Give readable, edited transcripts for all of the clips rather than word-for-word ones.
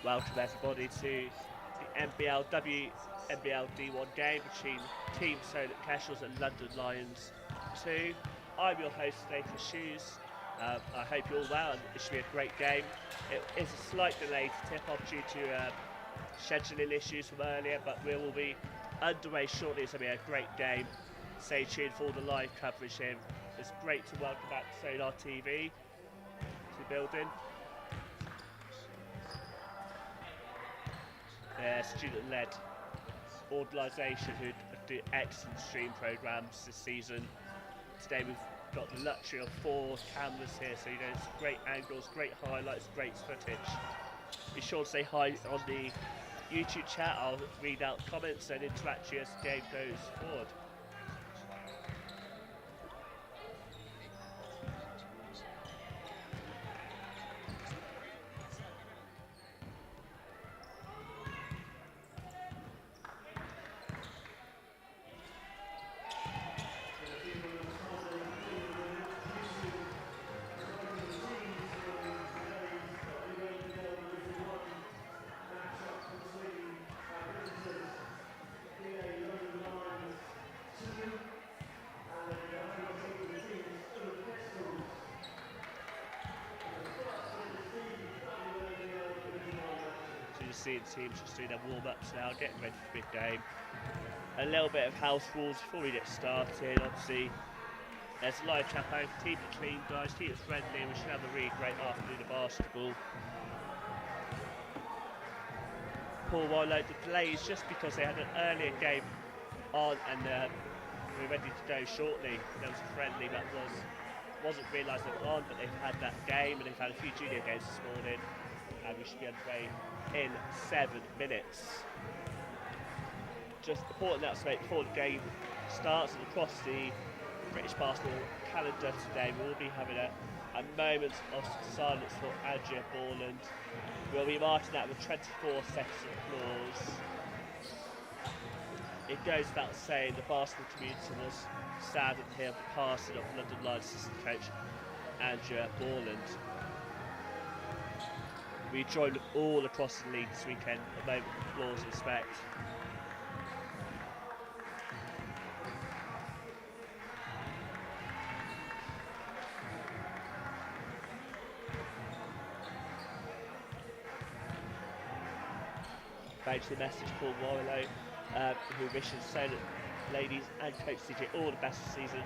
Welcome everybody to the WNBL D1 game between Team Solent Kestrels and London Lions 2. I'm your host today for Shoes. I hope you're all well and it should be a great game. It is a slight delay to tip off due to scheduling issues from earlier, but we will be underway shortly. It's going to be a great game. Stay tuned for all the live coverage here. It's great to welcome back Solar TV to the building. Student-led organisation who do excellent stream programmes this season. Today we've got the luxury of 4 cameras here, so you know it's great angles, great highlights, great footage. Be sure to say hi on the YouTube chat. I'll read out comments and interact with you as the game goes forward. See the teams just doing their warm-ups now, getting ready for the big game. A little bit of house rules before we get started. Obviously, there's a live chat out. Keep it clean, guys. Keep it friendly. We should have a really great afternoon of basketball. Poor Willow, the delays just because they had an earlier game on and we're ready to go shortly. There was a friendly that wasn't realised they were on, but they've had that game and they've had a few junior games this morning. And we should be underway in 7 minutes. Just important now to make before the game starts and across the British basketball calendar today, we will be having a moment of silence for Andrea Borland. We'll be marking that with 24 seconds of applause. It goes without saying the basketball community was saddened to hear of the passing of London Lions assistant coach Andrea Borland. We joined all across the league this weekend, a moment of applause and respect. Thanks to the message Paul Warlow, who wishes Solent ladies and Coach CJ all the best this season,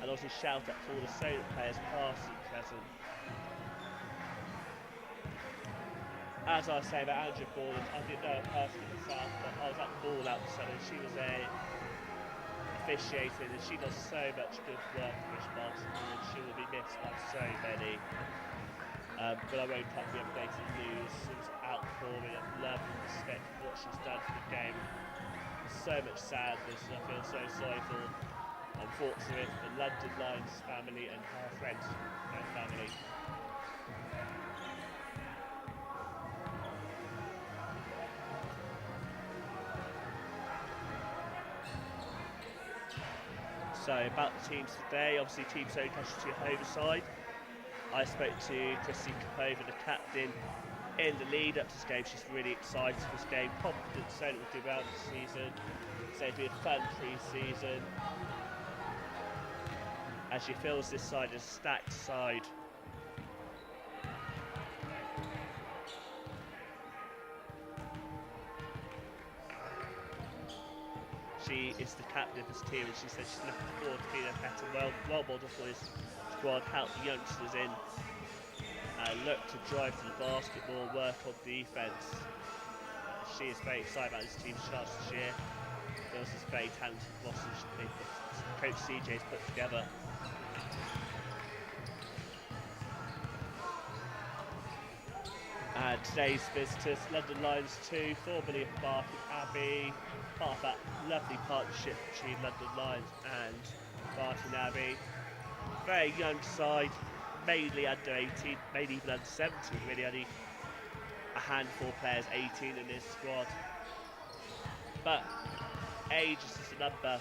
and also shout out to all the Solent players past and present. As I say about Andrea Borland, I didn't know her personally myself, but I was at the ball out this summer. She was officiating and she does so much good work for British basketball and she will be missed by so many. But I won't cut the updated news. It was outpouring of love and respect for what she's done for the game. So much sadness and I feel so sorry for, unfortunately, the London Lions family and her friends and family. So about the teams today, obviously Team Solent Kestrels to your home side. I spoke to Christine Kapova, the captain, in the lead up to this game. She's really excited for this game, confident Solent will do well this season. So it'll be a fun pre-season. As she feels this side is a stacked side. She is the captain of this team and she said she's looking forward to being a better role model for this squad, help the youngsters in and look to drive to the basketball, work on defence. She is very excited about this team's chance this year. There's this very talented roster Coach CJ has put together. And today's visitors, London Lions 2, formerly of Bath and Abbey, part of that lovely partnership between London Lions and Barton Abbey. Very young side, mainly under 18, maybe even under 17, really only a handful of players 18 in this squad. But age is just a number.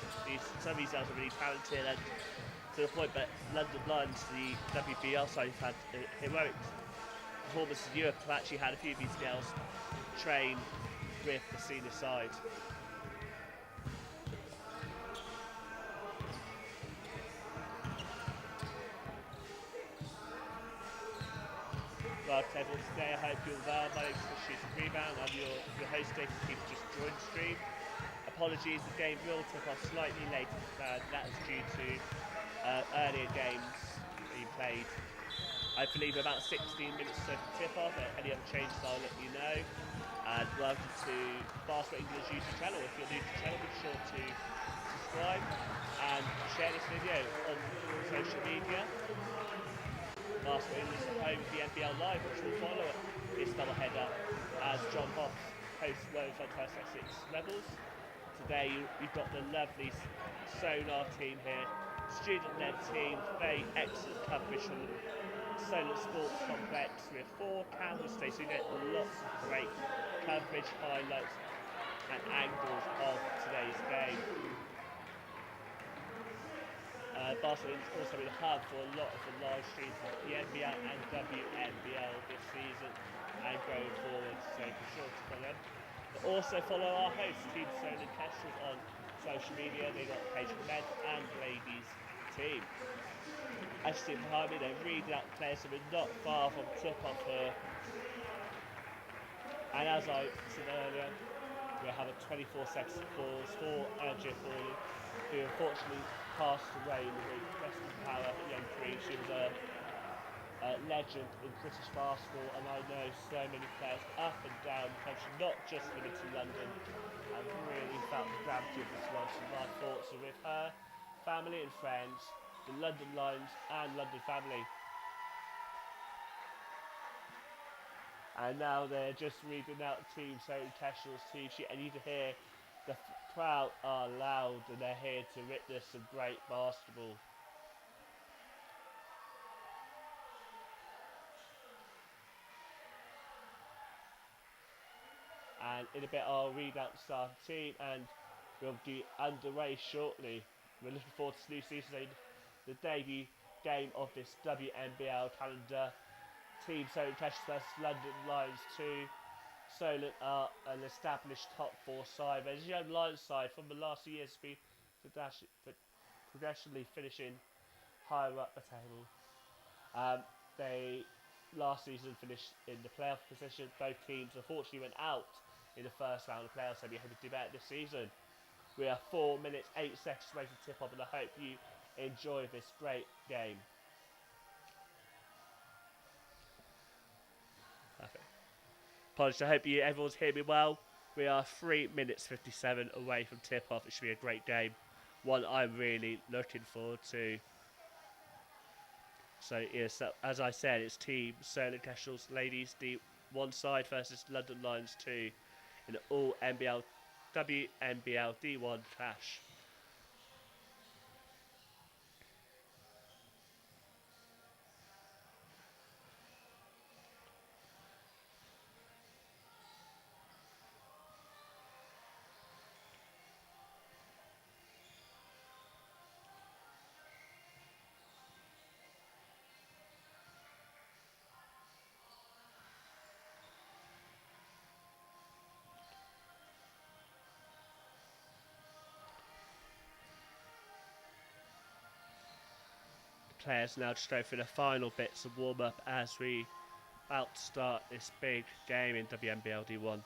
Some of these guys are really talented and to the point that London Lions, the WBL side, have had heroic performances in Europe, have actually had a few of these girls train with the senior side. Well, everyone, today I hope you're well. My name is Kestrels and Rebound. I'm your host today for people just joined the stream. Apologies, the game will tip off slightly later than planned. That is due to earlier games being played. I believe about 16 minutes or so for tip off. Any other changes, I'll let you know. And welcome to Basketball England's YouTube channel. If you're new to the channel, be sure to subscribe and share this video on social media. Basketball England's home of the NBL Live, which will follow this double header as John Hobbs hosts Rowan First Essex Rebels. Today you've got the lovely Sonar team here, student-led team, very excellent coverage from the Solent Sports Complex with 4 cameras today, so you get lots of great coverage, highlights and angles of today's game. Barcelona is also been a hub for a lot of the live streams of the NBL and WNBL this season and going forward, so be sure to follow them. But also follow our hosts, Team Solent Kestrels, on social media. They've got a page for men and ladies team. As you see behind me, they're reading out the players, so we're not far from tip-off here. And as I said earlier, we'll have a 24-second pause for Andrea Fawley, who unfortunately passed away in the week. Rest in power at young 3. She was a legend in British basketball, and I know so many players up and down the country, not just limited to London, and really felt the gravity of this loss. And my thoughts are with her, family and friends, the London Lions and London family. And now they're just reading out the Team Solent Kestrels team sheet, and you can hear the crowd are loud and they're here to witness some great basketball. And in a bit I'll read out the starting team and we'll be underway shortly. We're looking forward to this new season, the debut game of this WNBL calendar. Team Solent Kestrels versus London Lions 2. Solent are an established top 4 side, whereas the young Lions side from the last few years has been progressively finishing higher up the table. They last season finished in the playoff position. Both teams unfortunately went out in the first round of the playoffs, so we hope to do better this season. We are 4 minutes 8 seconds away from tip off, and I hope you enjoy this great game. Perfect. Apologies, I hope everyone's hearing me well. We are 3 minutes 57 away from tip off. It should be a great game, one I'm really looking forward to. So yes, as I said, it's Team Solent Kestrels ladies D1 side versus London Lions 2 in the all WNBL D1 clash. Players now just go through the final bits of warm up as we about to start this big game in WNBL D1.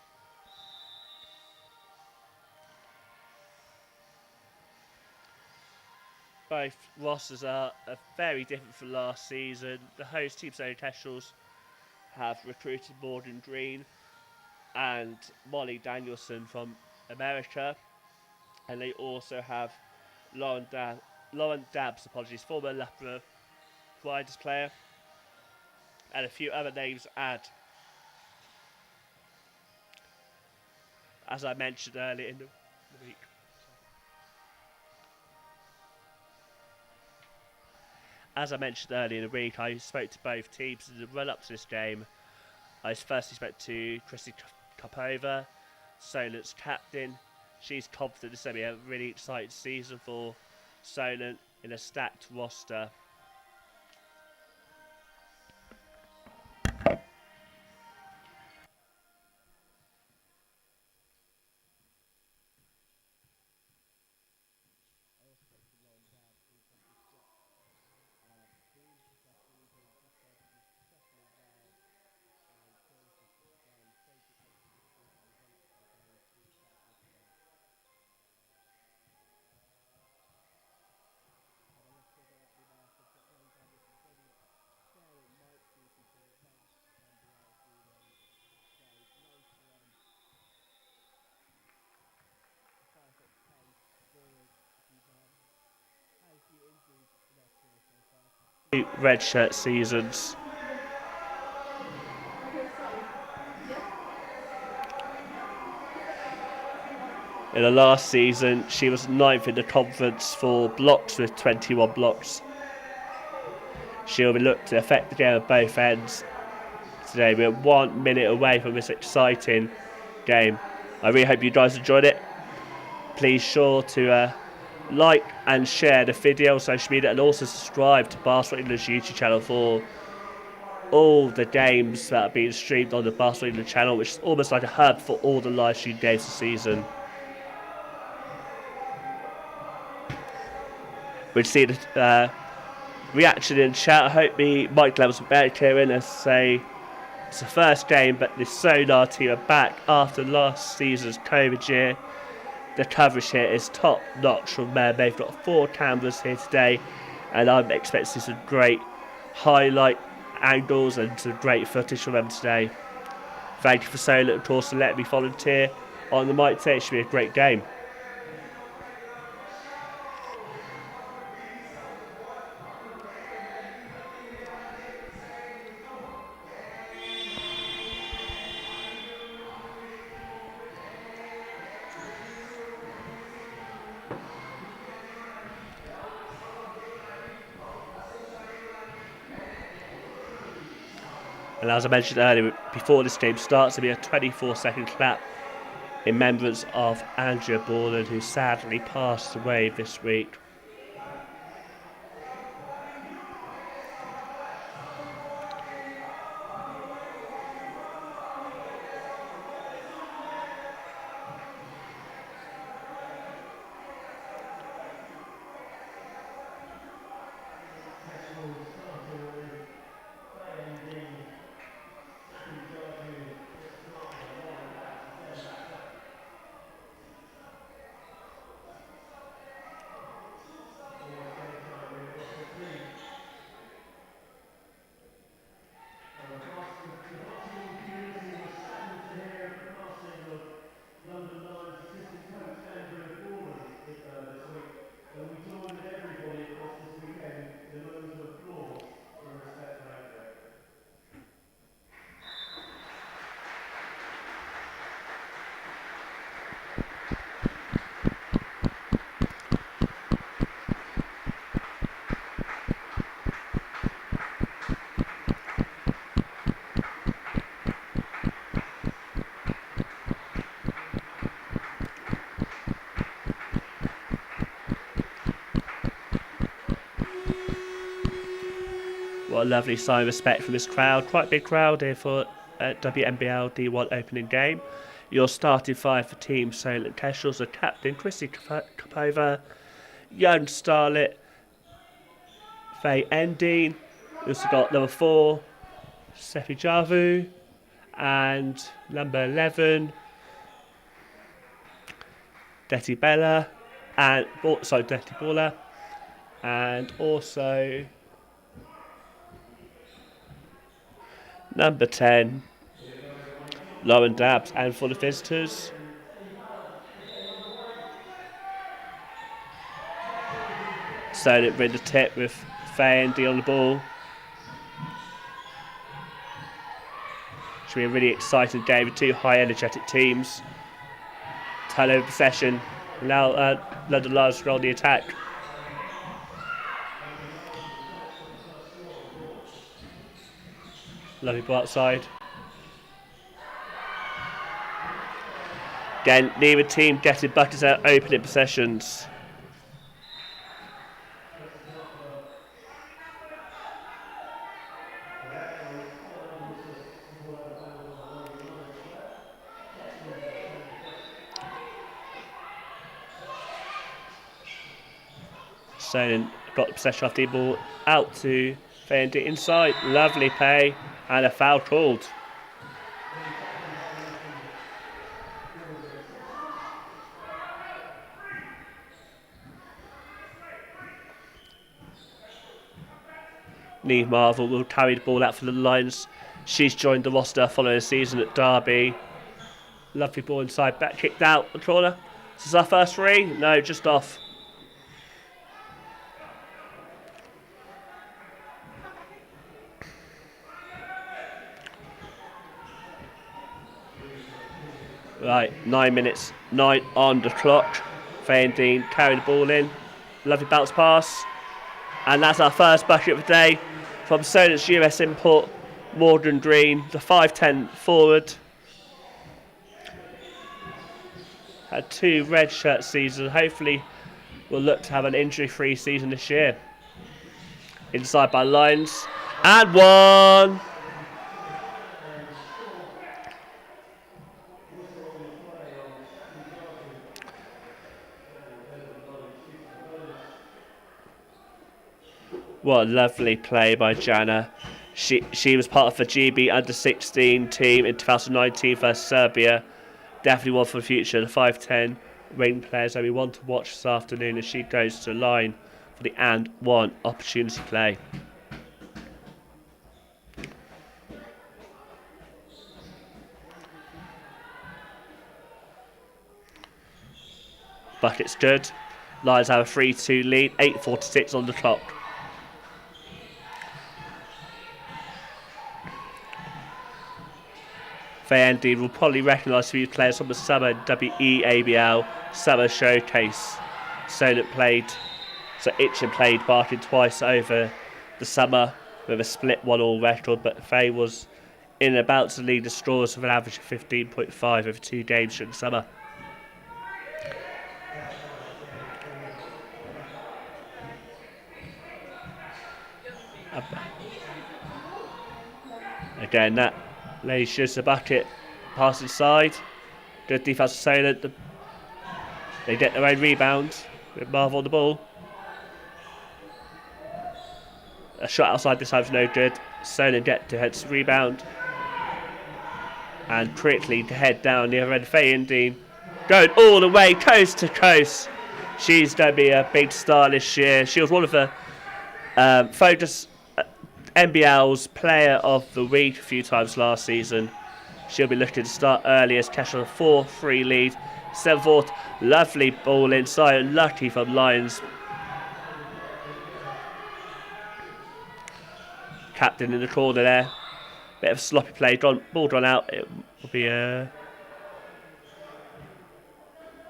Both rosters are very different from last season. The host Team Solent Kestrels have recruited Morgan Green and Molly Danielson from America, and they also have Lauren Dabbs, former Loughborough Riders player, and a few other names add. As I mentioned earlier in the week. As I mentioned earlier in the week, I spoke to both teams in the run-up to this game. I firstly spoke to Chrissy Kopova, Solent's captain. She's confident this is going to be a really exciting season for Solent in a stacked roster. red shirt seasons. In the last season, she was 9th in the conference for blocks with 21 blocks. She'll be looked to affect the game at both ends today. We're 1 minute away from this exciting game. I really hope you guys enjoyed it. Please sure to like and share the video on social media, and also subscribe to Basketball England's YouTube channel for all the games that are being streamed on the Basketball England channel, which is almost like a hub for all the live stream games this season. We'll see the reaction in chat. I hope the mic levels are better, Kieran. As say, it's the first game, but the Sonar team are back after last season's COVID year. The coverage here is top notch from them. They've got 4 cameras here today, and I'm expecting some great highlight angles and some great footage from them today. Thank you for Solent, of course, for letting me volunteer on the mic today. It should be a great game. And as I mentioned earlier, before this game starts, there'll be a 24-second clap in remembrance of Andrea Borland, who sadly passed away this week. What a lovely sign of respect from this crowd. Quite a big crowd here for WNBL D1 opening game. Your starting 5 for Team Solent Kestrels are captain Chrissy Kapova, young starlet Faye Endine. We also got number 4 Sefi Javu, and number 11 Detty Bella, and Detty Balla, and also number 10 Lauren Dabbs. And for the visitors, Solent win the tip with Faye and D on the ball. Should be a really exciting game with 2 high energetic teams. Turnover possession. Now London Lions roll the attack. Lovely ball outside. Again, neither team getting buckets out opening possessions. Solent got the possession off the ball out to Fendi inside. Lovely play and a foul called. Neve Marvel will carry the ball out for the Lions. She's joined the roster following a season at Derby. Lovely ball inside, back kicked out the corner. This is our first free. No, just off. Right, 9 minutes, 9 on the clock. Faye and Dean carry the ball in. Lovely bounce pass. And that's our first bucket of the day from Solent's US import, Morgan Green, the 5'10 forward. Had 2 red shirt seasons. Hopefully we'll look to have an injury-free season this year. Inside by Lions. And 1! What a lovely play by Jana. She was part of the GB under-16 team in 2019 versus Serbia. Definitely one for the future. The 5'10 ring players that we want to watch this afternoon as she goes to the line for the and one opportunity play. Bucket's good. Lions have a 3-2 lead. 8:46 on the clock. Faye and Dean will probably recognise these players from the summer WNBL summer showcase. Solent played, so Itchen played Barking twice over the summer with a split 1-1 record, but Faye was in and about to lead the Straws with an average of 15.5 over 2 games during the summer. Again, that lady shoots the bucket, pass inside. Good defense for Solent. They get their own rebound with Marv on the ball. A shot outside this time's no good. Solent get to head rebound. And quickly to head down the other end. Faye and Dean going all the way coast to coast. She's going to be a big star this year. She was one of the Focus NBL's player of the week a few times last season. She'll be looking to start early as Kestrels 4-3 lead. 7-4, lovely ball inside, lucky from Lions. Captain in the corner there. Bit of a sloppy play, ball drawn out. It will be a...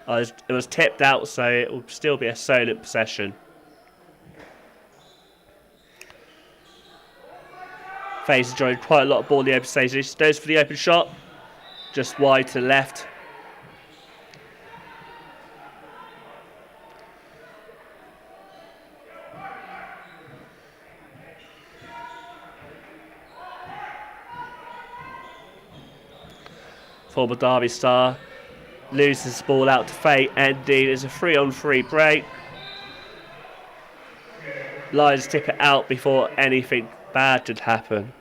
it was tipped out, so it will still be a Solent possession. Faye's enjoyed quite a lot of ball in the open stage. She goes for the open shot, just wide to the left. Former Derby star loses the ball out to Faye and Dean. It's a 3-on-3 break. Lions tip it out before anything bad could happen.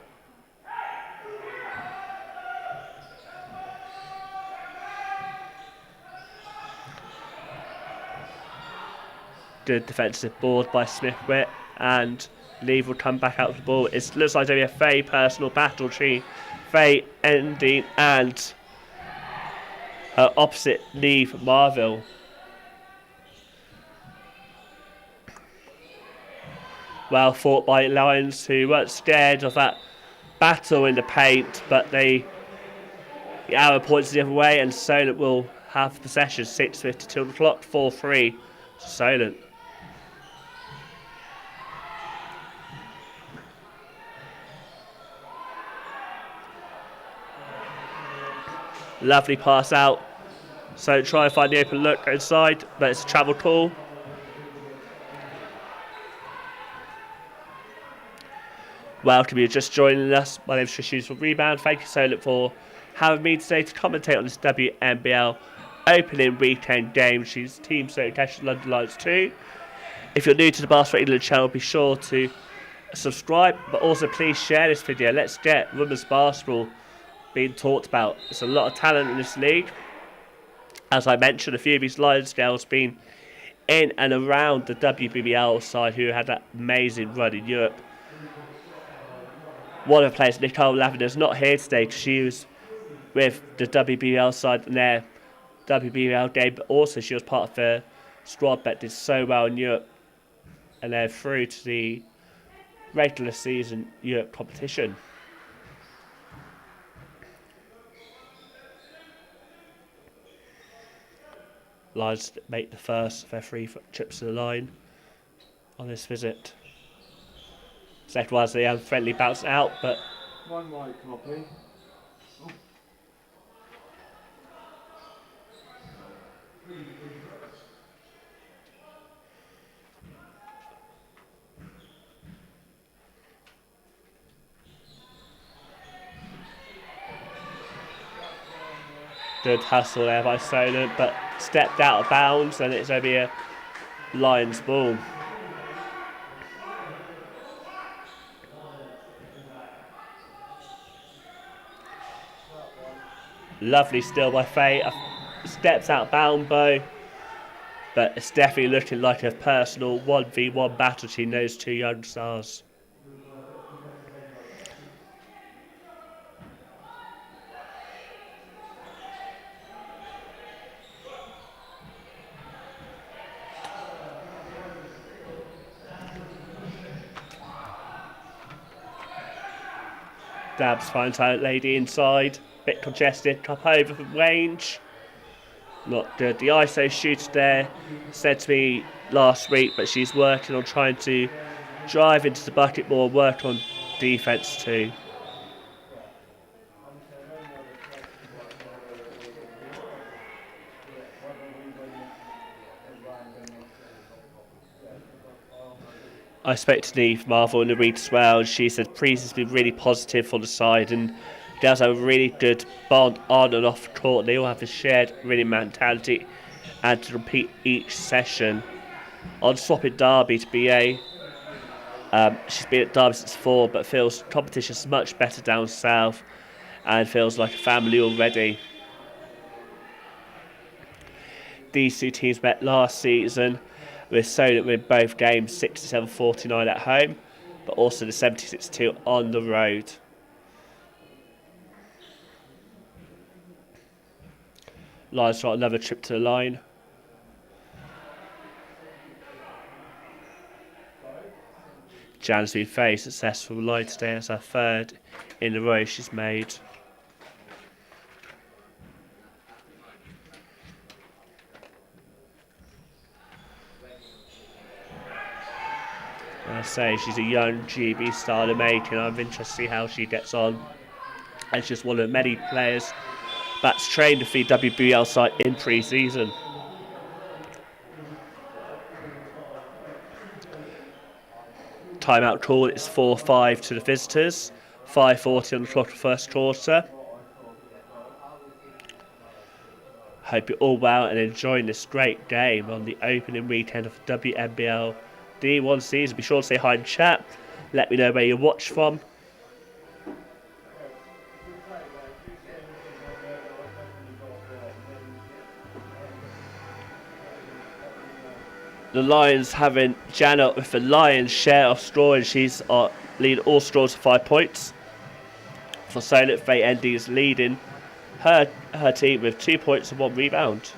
Good defensive board by Smith-Witt, and Leave will come back out with the ball. It looks like there'll be a Faye personal battle between Faye and Dean and opposite Neve Marville. Well fought by Lions, who weren't scared of that battle in the paint, but the arrow points the other way, and Solent will have possession. 6:52 on the clock, 4-3 Solent. Lovely pass out. So try and find the open look inside, but it's a travel call. Welcome, you're just joining us. My name is Trish Hughes from Rebound. Thank you, Solent, for having me today to commentate on this WNBL opening weekend game. She's Team Solent Kestrels London Lions 2. If you're new to the Basketball England channel, be sure to subscribe, but also please share this video. Let's get women's basketball being talked about. There's a lot of talent in this league. As I mentioned, a few of these Lions girls been in and around the WBBL side who had that amazing run in Europe. One of the players, Nicole Lavender, is not here today because she was with the WBBL side in their WBBL game, but also she was part of the squad that did so well in Europe and they're through to the regular season Europe competition. Lions make the first of their 3 trips to the line on this visit. Second one's the unfriendly bounce out, but one white copy. good hustle there by Solent, but stepped out of bounds, and it's only a Lions ball. Lovely steal by Faye. Steps out bound bow, but it's definitely looking like a personal 1v1 battle between those 2 young stars. Dabs finds her lady inside, bit congested, cup over from range. Not good. The ISO shooter there said to me last week, but she's working on trying to drive into the bucket more, work on defence too. I spoke to Neve Marvel in the read as well, and she said Priest has been really positive for the side and does have a really good bond on and off court. They all have a shared winning mentality and to repeat each session. On swapping Derby to BA, she's been at Derby since 4, but feels competition's much better down south and feels like a family already. These 2 teams met last season, with Solent win both games 67-49 at home, but also the 76-2 on the road. Lions got another trip to the line. Jan's been very successful line today. It's her 3rd in a row she's made. I say she's a young GB star to make, and I'm interested to see how she gets on. And she's one of the many players that's trained with the WNBL side in pre-season. Timeout call is 4-5 to the visitors. 5:40 on the clock of the first quarter. Hope you're all well and enjoying this great game on the opening weekend of the WNBL D1 season. Be sure to say hi in chat. Let me know where you watch from. The Lions having Janet with the Lions share of straw, and she's leading all straws to 5 points. For Solent, Faye Endy is leading her team with 2 points and 1 rebound.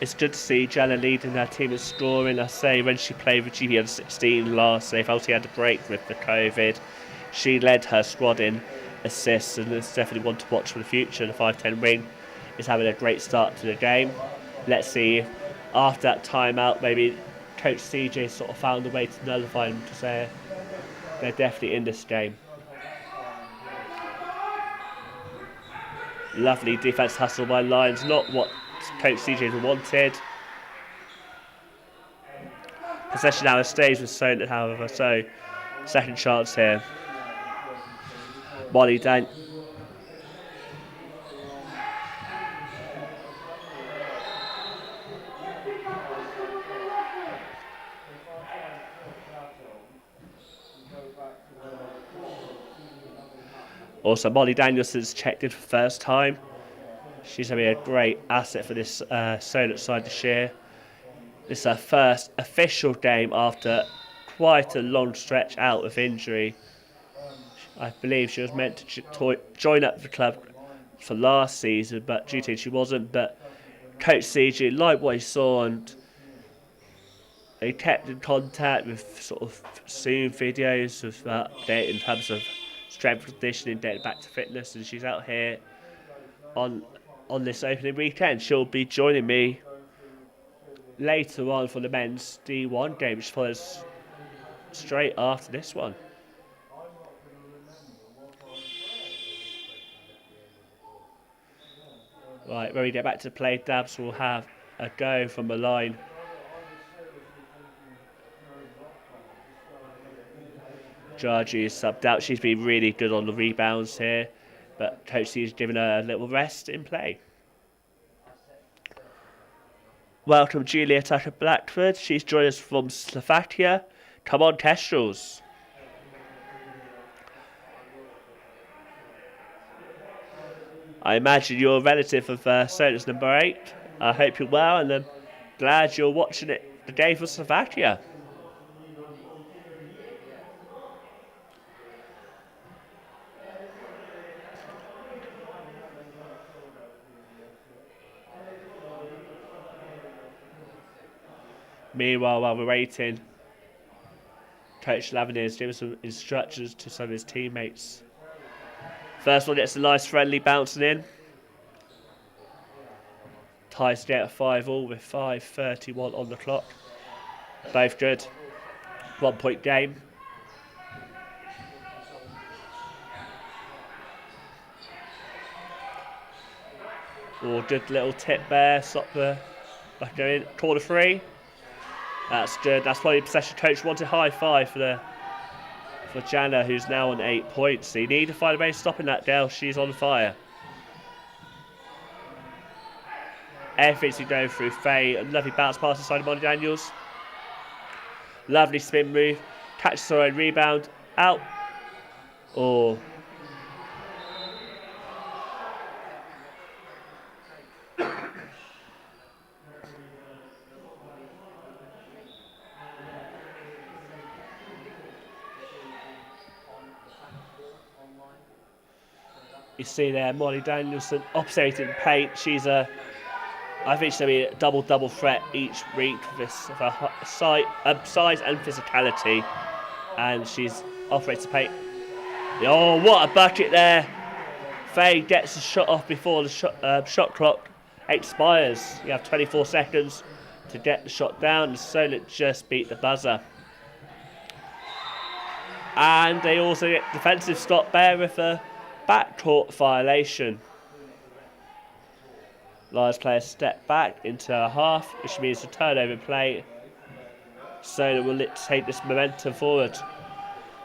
It's good to see Jana leading her team in scoring. I say when she played with GB under 16 last, they felt she had a break with the COVID. She led her squad in assists, and it's definitely one to watch for the future. The 5-10 wing is having a great start to the game. Let's see if after that timeout, maybe Coach CJ sort of found a way to nullify them to say they're definitely in this game. Lovely defense hustle by Lions, not what Coach CJ wanted. Possession now stays with Solent, however, so second chance here. Molly Daniel. Also, Molly Danielson's checked in for the first time. She's going to be a great asset for this Solent side this year. This is her first official game after quite a long stretch out of injury. I believe she was meant to join up the club for last season, but due to it she wasn't. But Coach CG liked what he saw, and they kept in contact with sort of Zoom videos of update in terms of strength and conditioning, dating back to fitness, and she's out here on this opening weekend. She'll be joining me later on for the men's D1 game, which follows straight after this one. Right, when we get back to play, Dabs will have a go from the line. Georgie is subbed out. She's been really good on the rebounds here, but Coach C is giving her a little rest in play. Welcome Julia Tucker Blackford. She's joined us from Slovakia. Come on, Kestrels. I imagine you're a relative of Solent's number 8. I hope you're well, and I'm glad you're watching it the game for Slovakia. Meanwhile, while we're waiting, Coach Lavenir is giving some instructions to some of his teammates. First one gets a nice friendly bouncing in. Ties get at 5-all with 5:31 on the clock. Both good. 1 point game. Oh, good little tip there. Stop the back in. Corner 3. That's good. That's why the possession coach wanted high 5 for Jana, who's now on 8 points. So you need to find a way of stopping that girl. She's on fire. Everything's going through Faye. A lovely bounce pass inside of Molly Daniels. Lovely spin move. Catches her own rebound. Out. Oh. You see there, Molly Danielson opposite in paint. She's I think she's going to be a double threat each week with her size and physicality. And she's operates the paint. Oh, what a bucket there. Faye gets the shot off before the shot clock expires. You have 24 seconds to get the shot down, and Solent just beat the buzzer. And they also get defensive stop there with a backcourt violation. Lions player step back into a half, which means a turnover play. Solent will take this momentum forward.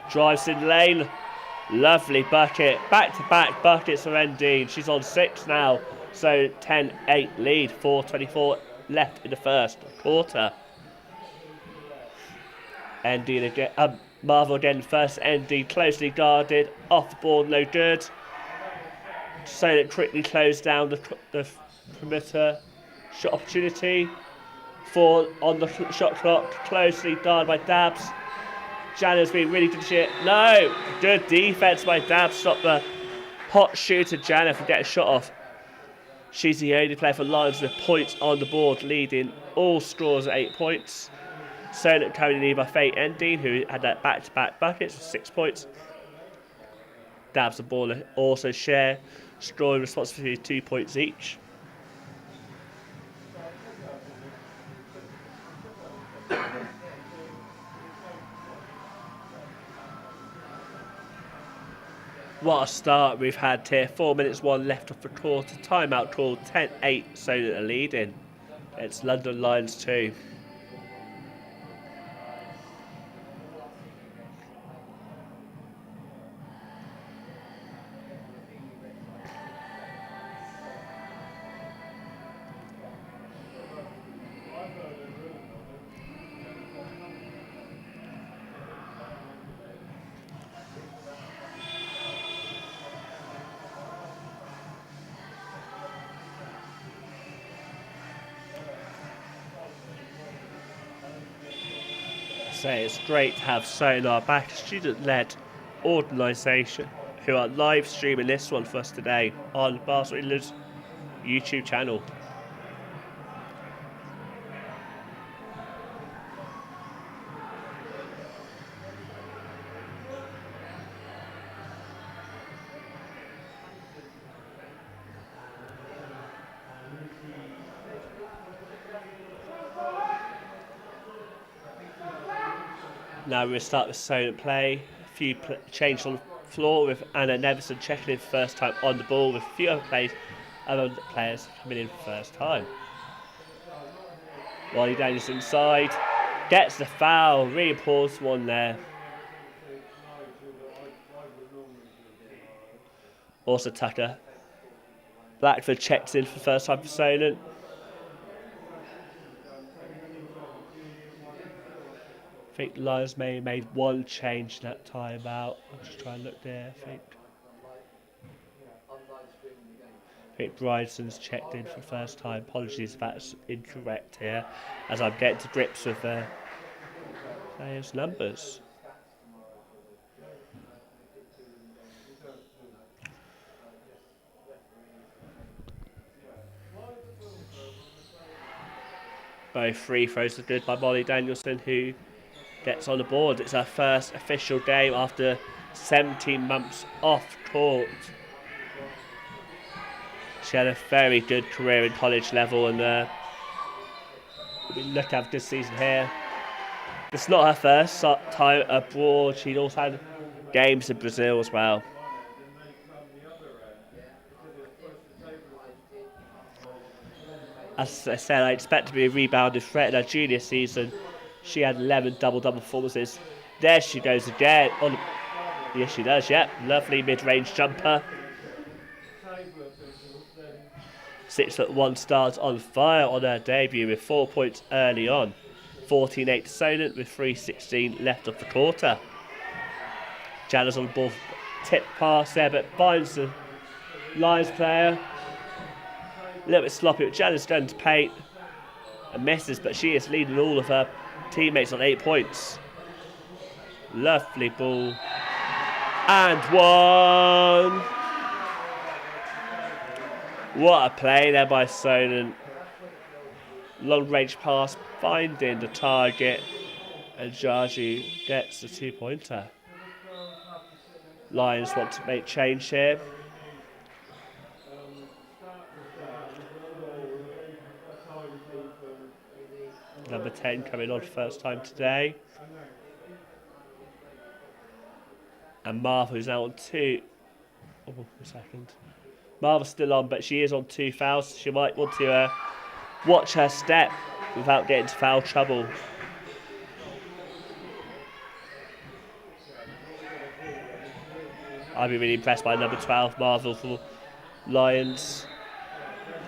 Drives in lane. Lovely bucket. Back-to-back buckets for Endine. She's on 6 now. So 10-8 lead. 4:24 left in the first quarter. Endine again. Marvel again first. Endine closely guarded. Off the board, no good. Solent quickly closed down the perimeter. Shot opportunity. 4 on the shot clock. Closely guarded by Dabs. Jana's been really good shit. No! Good defense by Dabs. Stop the hot shooter Jana from getting shot off. She's the only player for Lions with points on the board, leading all scores at 8 points. Solent currently lead by Faye Endine, who had that back-to-back buckets with 6 points. Dabs and Baller also share scoring responsibility 2 points each. What a start we've had here. 4 minutes 1 left of the quarter. Timeout called. 10-8 Solent are leading. It's London Lions 2. say it's great to have Sonar back, a student-led organisation who are live streaming this one for us today on Barcelona's YouTube channel. Now we're going to start with Solent play. A few changes on the floor with Anna Nevison checking in for first time on the ball with a few other players coming in for first time. Wally Daniels inside, gets the foul, really important one there. Also Tucker. Blackford checks in for the first time for Solent. I think Lions may have made one change that timeout. I'll just try and look there, I think Bryson's checked in for the first time. Apologies if that's incorrect here, as I'm getting to grips with players' numbers. Both free throws are good by Molly Danielson, who gets on the board. It's her first official game after 17 months off court. She had a very good career in college level, and we look to have a good season here. It's not her first time abroad. She'd also had games in Brazil as well. As I said, I expect to be a rebounding threat in her junior season. She had 11 double-double performances. There she goes again. Yes, she does, yeah. Lovely mid-range jumper. 6'1" stars on fire on her debut with 4 points early on. 14-8 to Solent with 3:16 left of the quarter. Janice on the ball, tip pass there, but finds the Lions player. A little bit sloppy, but Janice going to paint and misses, but she is leading all of her teammates on 8 points. Lovely ball. And one. What a play there by Solent. Long range pass, finding the target, and Jaju gets the 2-pointer. Lions want to make change here. Number 10 coming on first time today. And Martha, who's now on 2. Oh, a second. Martha's still on, but she is on 2 fouls. She might want to watch her step without getting into foul trouble. I'd be really impressed by number 12, Marvel for Lions.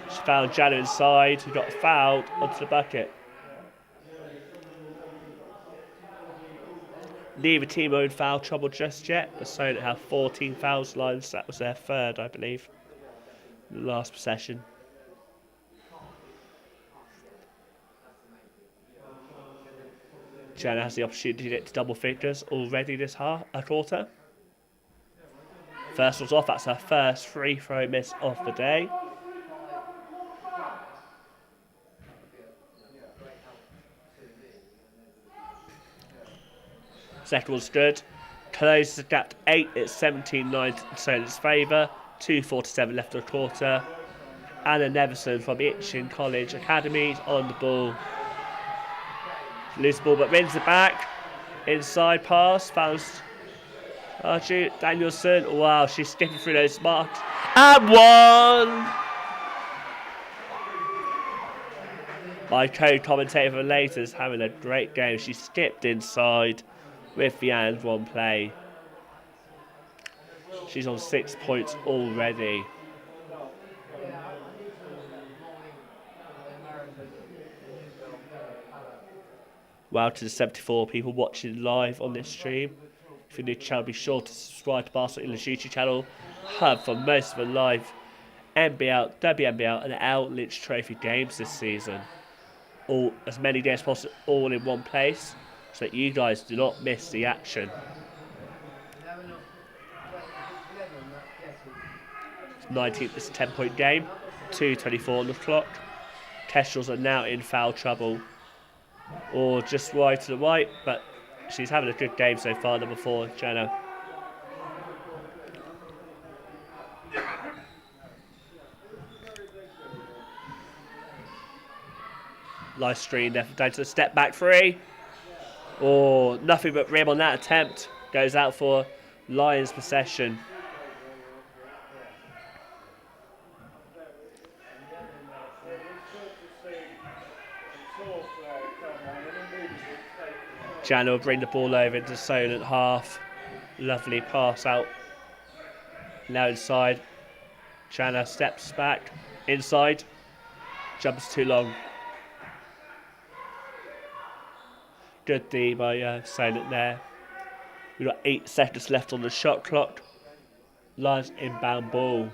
She found Jana inside, who got fouled onto the bucket. Neither team are in foul trouble just yet. The Solent have 14 fouls. Lions, that was their third, I believe. Last possession. Jana has the opportunity to get to double figures already this quarter. First one's off, that's her first free throw miss of the day. Second one's good. Closes the gap to 8, it's 17-9 in Solent's favour. 2:47 left of the quarter. Anna Nevison from Itchin College Academy on the ball. Loose ball but wins it back. Inside pass, founds Archie Danielson. Wow, she's skipping through those marks. And one! My co-commentator for later is having a great game. She skipped inside with the and one play. She's on 6 points already. Wow to the 74 people watching live on this stream. If you're new to the channel, be sure to subscribe to Barcelona's YouTube channel. Hub for most of the live NBL, WNBL and Outreach Trophy games this season. As many games as possible, all in one place. so that you guys do not miss the action. 19th, it's a 10-point game, 2:24 on the clock. Kestrels are now in foul trouble, or just wide to the right, but she's having a good game so far, number 4, Jenna. Nice screen there, down to the step back 3. Oh, nothing but rim on that attempt. Goes out for Lions possession. Jana will bring the ball over into Solent half. Lovely pass out. Now inside. Jana steps back. Inside. Jumps too long. Good D by Solent there. We've got 8 seconds left on the shot clock. Lions inbound ball.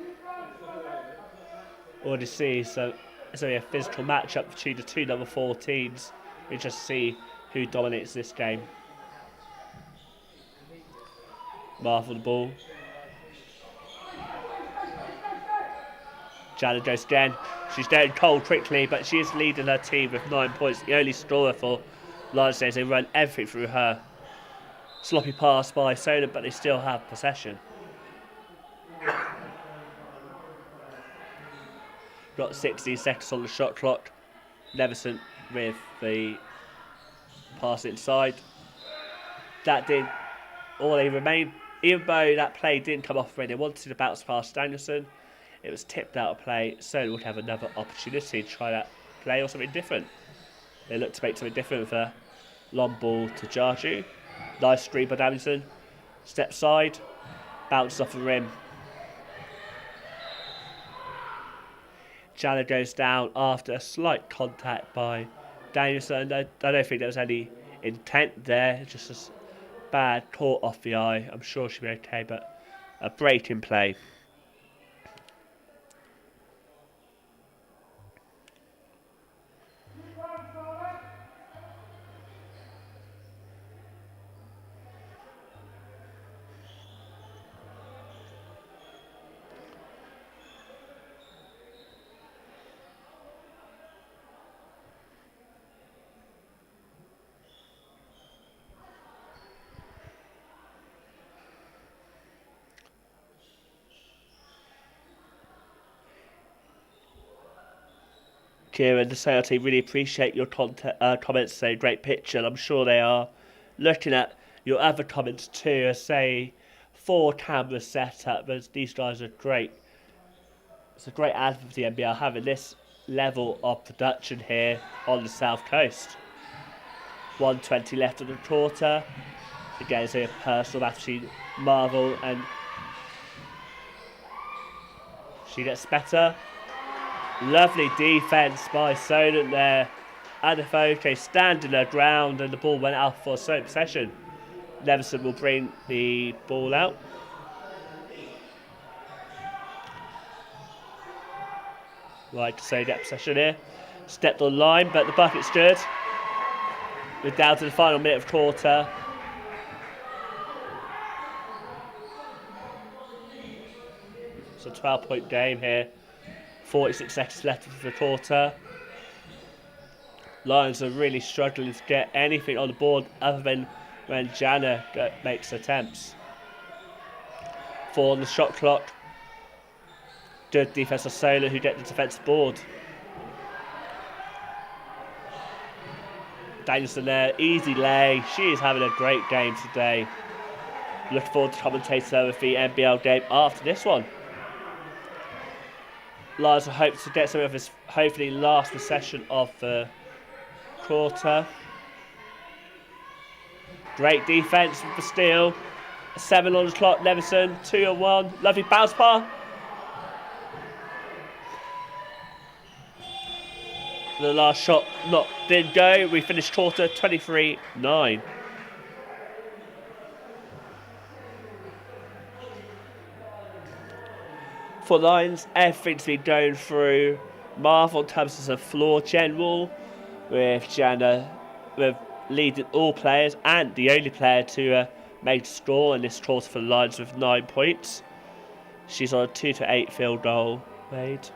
Already see, so it's only a physical matchup between the two number 14s. We just see who dominates this game. Marvel the ball. Jana goes again. She's down cold quickly, but she is leading her team with 9 points. The only scorer for Lions days. They run everything through her. Sloppy pass by Solent, but they still have possession. Got 16 seconds on the shot clock. Leveson with the pass inside. That did all they remain. Even though that play didn't come off when they wanted to bounce past Danielson, it was tipped out of play. Solent would have another opportunity to try that play or something different. They look to make something different with a long ball to Jarju. Nice screen by Danielson. Step side. Bounces off the rim. Jana goes down after a slight contact by Danielson. I don't think there was any intent there, just a bad caught off the eye. I'm sure she'll be okay, but a break in play. Kieran, the sales team really appreciate your comments. Say great picture, and I'm sure they are. Looking at your other comments too, say 4 camera setup, but these guys are great. It's a great ad for the NBL having this level of production here on the South Coast. 1:20 left of the quarter. Again, it's a personal match between Marvel, and she gets better. Lovely defence by Solent there. Adafoke standing her ground, and the ball went out for Solent possession. Leveson will bring the ball out. Right, so that possession here. Stepped on line, but the bucket's good. We're down to the final minute of quarter. It's a 12-point game here. 46 seconds left of the quarter. Lions are really struggling to get anything on the board other than when Jana makes attempts. 4 on the shot clock. Good defense of Solent, who get the defensive board. Danielson there, easy lay. She is having a great game today. Looking forward to commentating with the NBL game after this one. Lions hope to get some of his hopefully last possession of the quarter. Great defense with the steal. 7 on the clock, Leveson, 2-on-1. Lovely bounce pass. The last shot didn't go. We finished quarter 23-9. For Lions, everything's been going through Marvel in terms of floor general, with Jana, with leading all players and the only player to make a score in this quarter for the Lions with 9 points. She's on a 2-8 field goal made.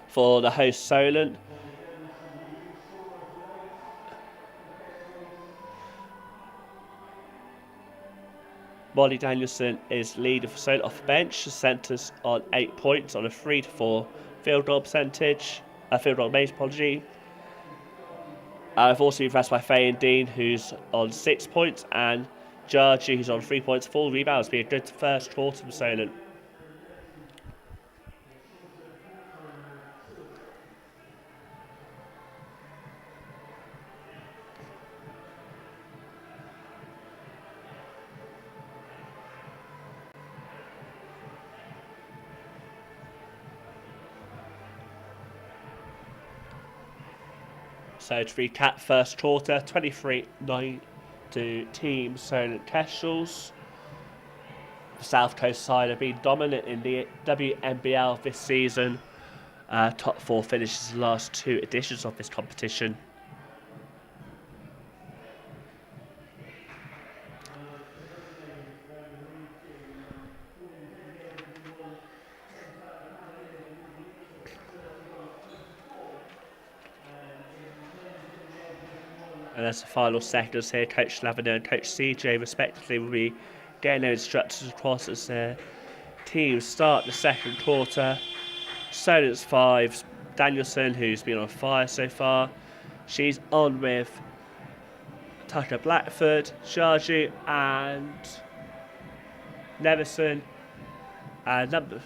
For the host Solent, Molly Danielson is leader for Solent off the bench. She centres on 8 points on a 3-4 field goal percentage. Field goal made, apology. I've also been impressed by Faye and Dean, who's on 6 points, and Georgie, who's on 3 points. 4 rebounds, be a good first quarter for Solent. So to recap, first quarter, 23-9 to Team Solent Kestrels. The South Coast side have been dominant in the WNBL this season. Top 4 finishes the last 2 editions of this competition. And as the final seconds here, Coach Lavender and Coach CJ respectively will be getting their instructions across as their teams start the second quarter. Solent's 5, Danielson, who's been on fire so far. She's on with Tucker Blackford, Sharji and Nevison. And number...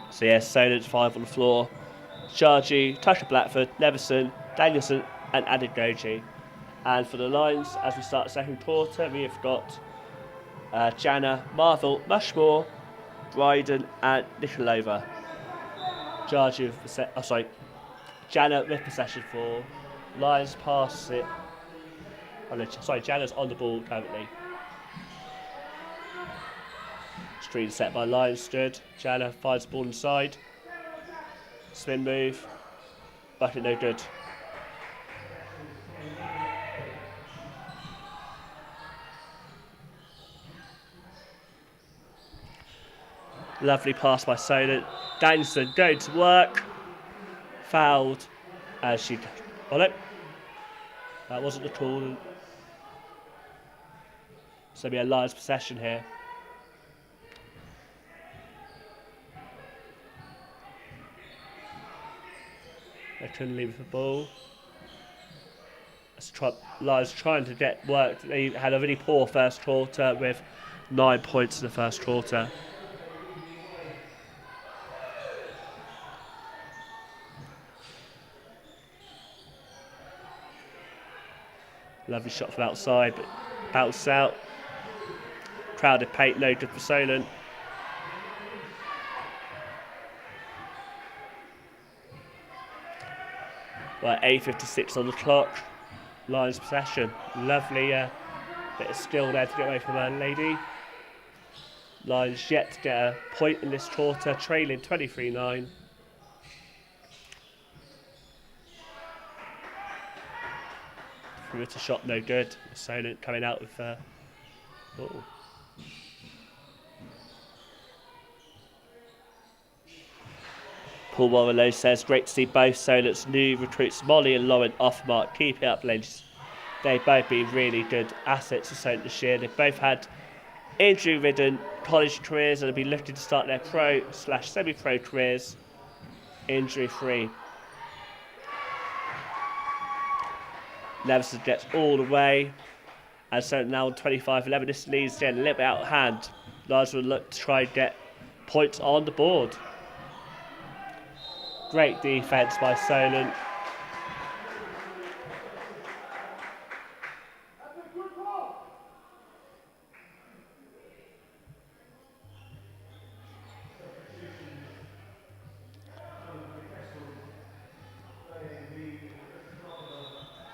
So yes, Solent's 5 on the floor. Sharji, Tucker Blackford, Nevison, Danielson and Adegoji. And for the Lions, as we start the second quarter, we have got Jana, Marvel, Mushmore, Bryden and Nikolova. Sharji with Jana with possession for Lions, pass it. Jana's on the ball currently. Screen set by Lions stood. Jana finds the ball inside. Spin move. Bucket no good. Lovely pass by Solent. Danielson going to work. Fouled as she... Oh no. That wasn't the call. So we have Lions possession here. They couldn't leave the ball. Lions trying to get work. They had a really poor first quarter with 9 points in the first quarter. Lovely shot from outside, but bounced out. Crowded paint, no good for Solent. Well, 8:56 on the clock. Lions possession. Lovely bit of skill there to get away from her lady. Lions yet to get a point in this quarter, trailing 23-9. Perimeter shot no good. Solent coming out with... Paul Warrellow says, great to see both Solent's new recruits, Molly and Lauren, off mark. Keep it up, ladies. They've both been really good assets for Solent this year. They've both had injury-ridden college careers and have been looking to start their pro/semi-pro careers injury-free. Nevison gets all the way. And so now on 25-11, this leads getting a little bit out of hand. Lions will look to try and get points on the board. Great defence by Solent.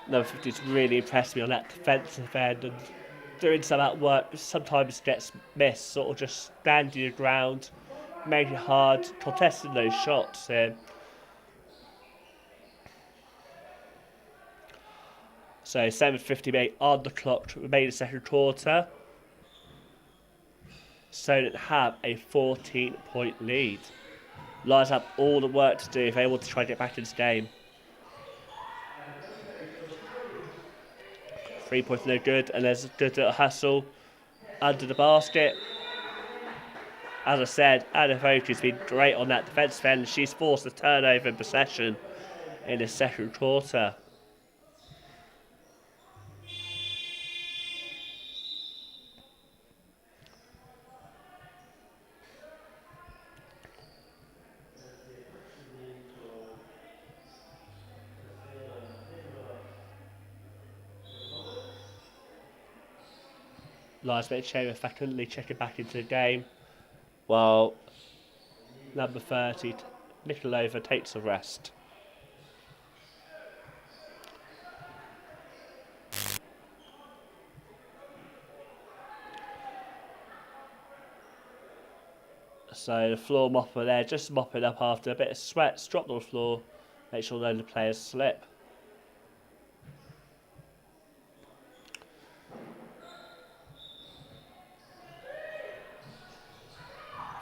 Number 50's really impressed me on that defensive end and doing some of that work. Sometimes gets missed, sort of just standing your ground, making it hard, contesting those shots. So 7:58 on the clock to remain in the second quarter. Solent have a 14-point lead. Lions have all the work to do if they want to try and get back in this game. 3 points no good, and there's a good little hustle under the basket. As I said, Anna Vogel's been great on that defensive end. She's forced a turnover in possession in the second quarter. Lions make Chamber effectively checking back into the game, while number 30, Nikolova, takes a rest. So the floor mopper there, just mopping up after a bit of sweat, dropped on the floor, make sure none of the players slip.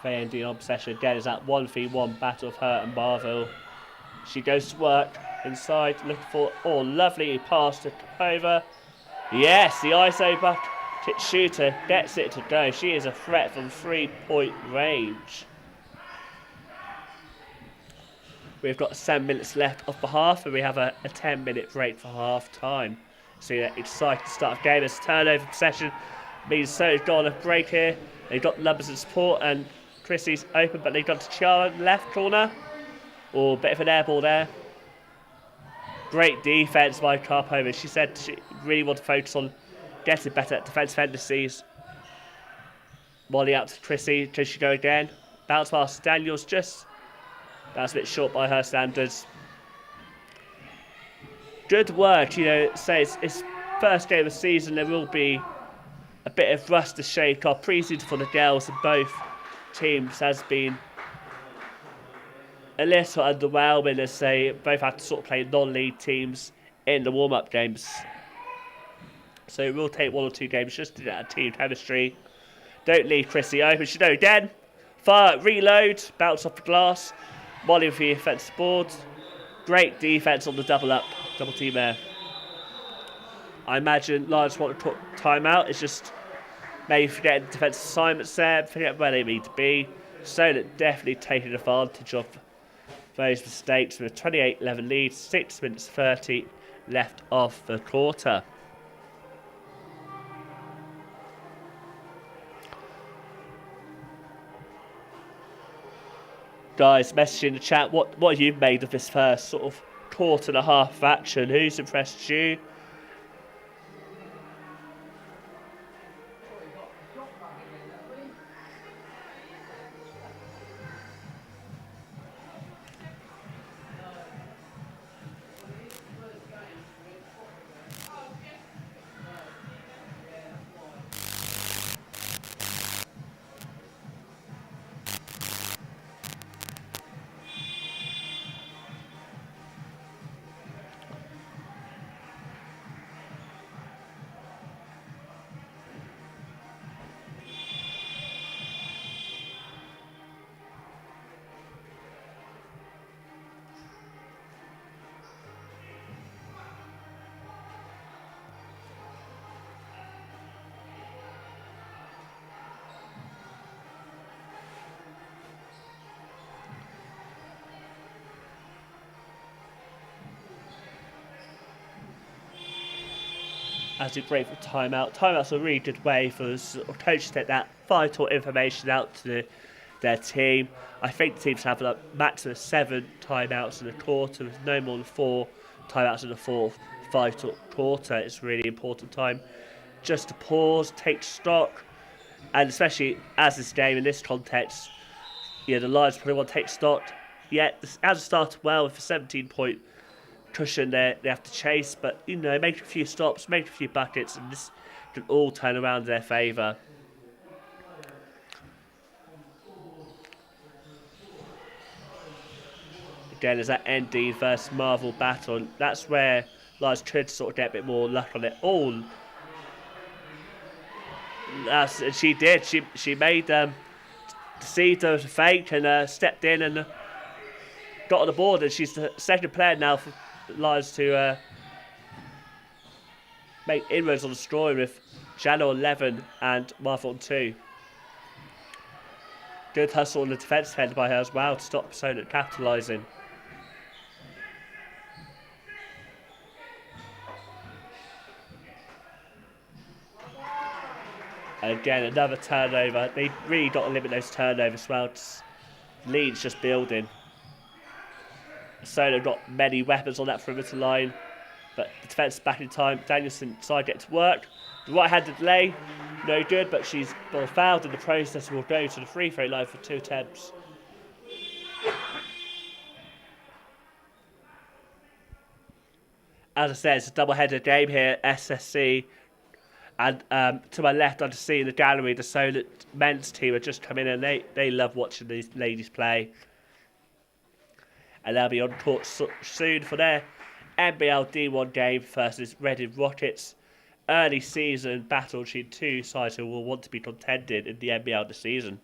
VND on possession again is that 1v1 battle of her and Marville. She goes to work inside, looking for, lovely pass to over. Yes, the ISO bucket shooter gets it to go. She is a threat from 3-point range. We've got 7 minutes left off the half, and we have a 10-minute break for half time. So yeah, exciting start of game. As turnover possession means So's got on a break here. They've got numbers and support, and Chrissy's open, but they've got to Chiara left corner. Bit of an air ball there. Great defense by Karpova. She said she really wanted to focus on getting better at defensive tendencies. Molly out to Chrissy. Can she go again? Bounce pass. Daniels that's a bit short by her standards. Good work, say it's first game of the season. There will be a bit of rust to shake off. Pre-season for the girls in both teams has been a little underwhelming, as they both had to sort of play non-league teams in the warm-up games. So it will take 1 or 2 games just to get a team chemistry. Don't leave Chrissy open. She know again. Fire, reload, bounce off the glass. Molly with the offensive board. Great defense on the double team there. I imagine Lions want to put timeout. It's just maybe forgetting defensive assignments there, forget where they need to be. Solent definitely taking advantage of those mistakes with a 28-11 lead, 6 minutes 30 left of the quarter. Guys, message in the chat, what have you made of this first sort of quarter and a half of action? Who's impressed you? As we break for timeout. Timeout's a really good way for the coach to take that vital information out to their team. I think the teams have a maximum of 7 timeouts in a quarter, with no more than 4 timeouts in the fourth vital quarter. It's a really important time just to pause, take stock, and especially as this game in this context, the Lions probably want to take stock. Yet, as it started well with a 17-point cushion there. They have to chase, but you know, make a few stops, make a few buckets, and this can all turn around in their favour. Again, there's that ND versus Marvel battle, and that's where Lions could sort of get a bit more luck on it. Oh, and she did. She made deceived her to fake and stepped in and got on the board, and she's the second player now for Lions to make inroads on the scoring with Jana on 11 and Martha on 2. Good hustle on the defence end by her as well to stop Solent capitalising. And again, another turnover. They really got to limit those turnovers as well. Lead's just building. Solent got many weapons on that perimeter line, but the defence back in time. Danielson decided to get to work. The right-handed lay, no good, but she's fouled in the process and will go to the free throw line for 2 attempts. As I said, it's a double-header game here, SSC. And to my left, I'm seeing the gallery, the Solent men's team have just come in, and they love watching these ladies play. And they'll be on court soon for their NBL D1 game versus Reading Rockets. Early season battle between two sides who will want to be contended in the NBL this season.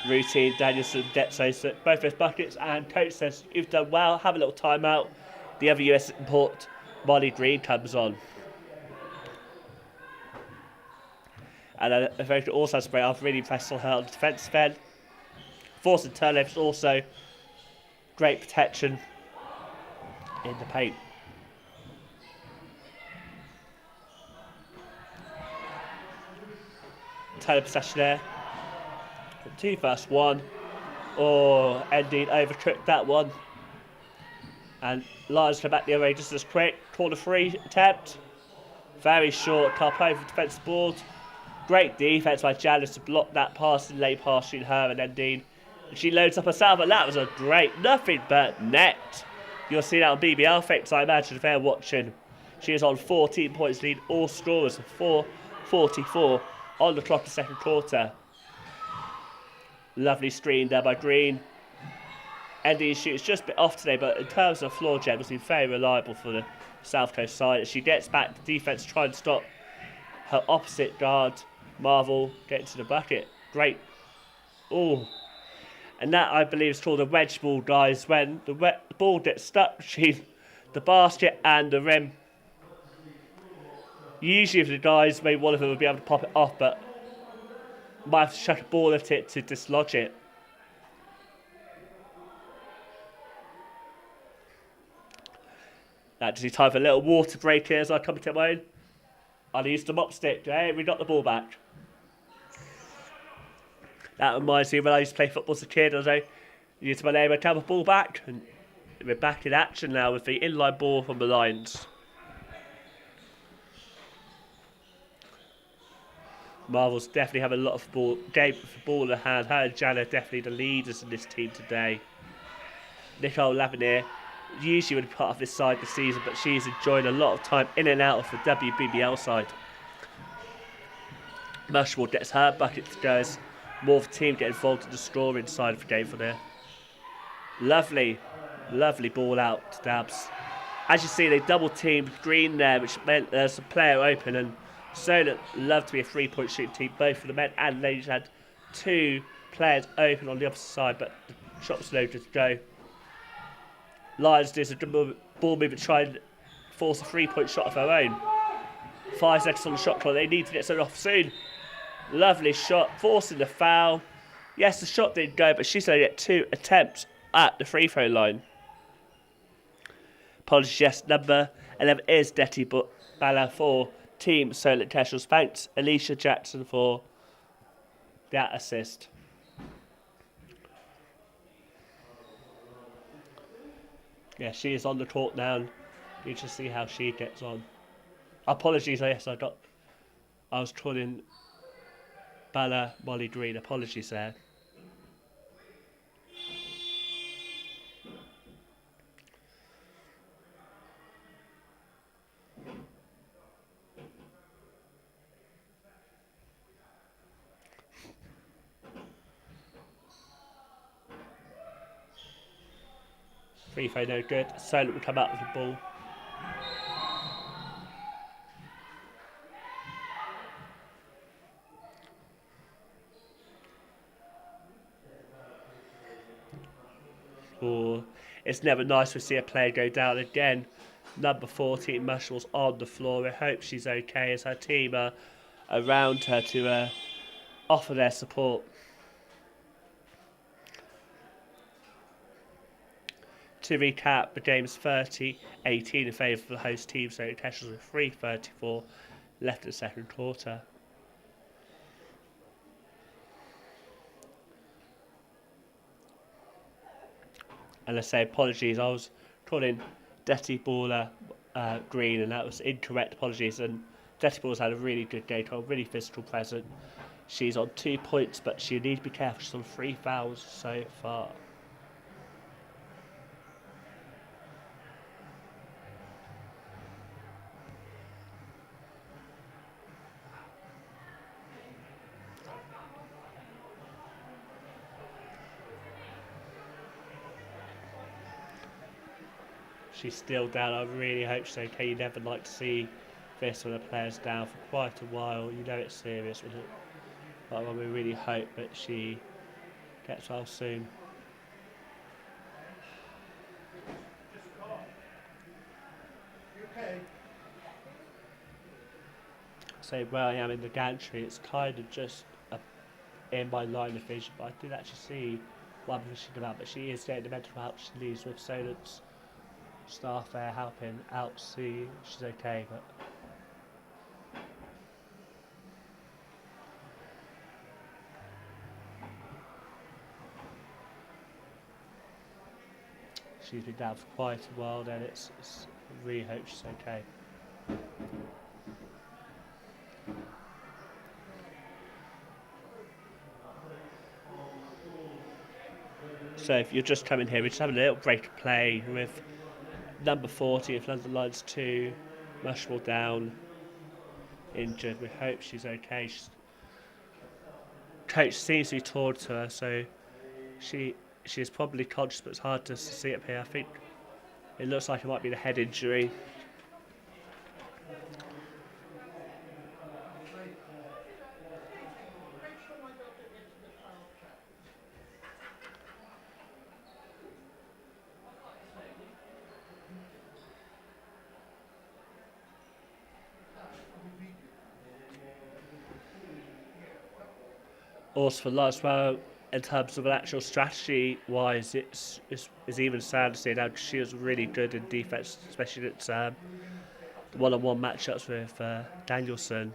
Routine, Danielson gets both those buckets, and coach says, "You've done well, have a little timeout." The other US import, Molly Green, comes on. And if I could also spray, I was really impressed on her on the defence end. Forcing turnovers also. Great protection in the paint. Turnover possession there. 2 versus 1. Oh, indeed, overcooked that one. And Lions come back the other way just as quick. Corner 3 attempt. Very short, cup over defensive board. Great defense by Janice to block that pass and late pass between her and Endine. She loads up herself, and that was a great nothing but net. You'll see that on BBL Fix, I imagine, if they're watching. She is on 14 points lead, all scorers, 4:44 on the clock in the second quarter. Lovely screen there by Green. Endine shoots just a bit off today, but in terms of floor gem, has been very reliable for the South Coast side. As she gets back, the defense trying to stop her opposite guard, Marvel, getting to the bucket. Great. Oh. And that, I believe, is called a wedge ball, guys, when the ball gets stuck between the basket and the rim. Usually, if the guys, maybe one of them would be able to pop it off, but might have to chuck a ball at it to dislodge it. Now, just need time for a little water break here as I come to my own. I'll use the mop stick. Hey, we got the ball back. That reminds me when I used to play football as a kid. I used my name, I'd have a ball back. And we're back in action now with the inline ball from the Lions. Marvel's definitely have a lot of game for ball in the hand. Her and Jana are definitely the leaders in this team today. Nicole Lavinier usually would be part of this side this season, but she's enjoying a lot of time in and out of the WBBL side. Mushmore gets her bucket to go as more of the team get involved in the scoring side of the game for there. Lovely, lovely ball out to Dabs. As you see, they double teamed Green there, which meant there's a player open, and Solent love to be a 3-point shooting team. Both for the men and ladies had 2 players open on the opposite side, but the shot was loaded to go. Lions does a ball movement, try and force a 3-point shot of her own. 5 seconds on the shot clock. They need to get something off soon. Lovely shot, forcing the foul. Yes, the shot didn't go, but she's only at 2 attempts at the free throw line. Apologies, yes, number 11 is Detty Bala for Team Solent Kestrels. Thanks, Alicia Jackson, for that assist. Yeah, she is on the court now. You just see how she gets on. Apologies, yes, I was calling Bala Molly Green. Apologies there. Free throw no good. Solent will come out with the ball. Or it's never nice to see a player go down again. Number 14, Mushel's on the floor. I hope she's okay as her team are around her to offer their support. To recap, the game's 30-18 in favour of the host team, so Kestrels with 3:34 left in the second quarter. And I say apologies, I was calling Detty Baller green, and that was incorrect. Apologies. And Detty Baller's had a really good game, really physical present. She's on 2 points, but she needs to be careful. She's on 3 fouls so far. She's still down. I really hope she's okay. You never like to see this when a player's down for quite a while. You know it's serious, but we really hope that she gets well soon. So where I am in the gantry, it's kind of just in my line of vision, but I did actually see one position come out, but she is getting the mental help she needs with Solent's staff there helping out, see she's okay, but she's been down for quite a while then. It's I really hope she's okay. So if you're just coming here, we're just having a little break of play with number 40 of London Lions 2, Mushmore down, injured. We hope she's okay. Coach seems to be talking to her, so she is probably conscious, but it's hard to see up here. I think it looks like it might be the head injury. Also for Lions, well, in terms of an actual strategy wise, it's even sad to see now because she was really good in defense, especially at one-on-one matchups with Danielson.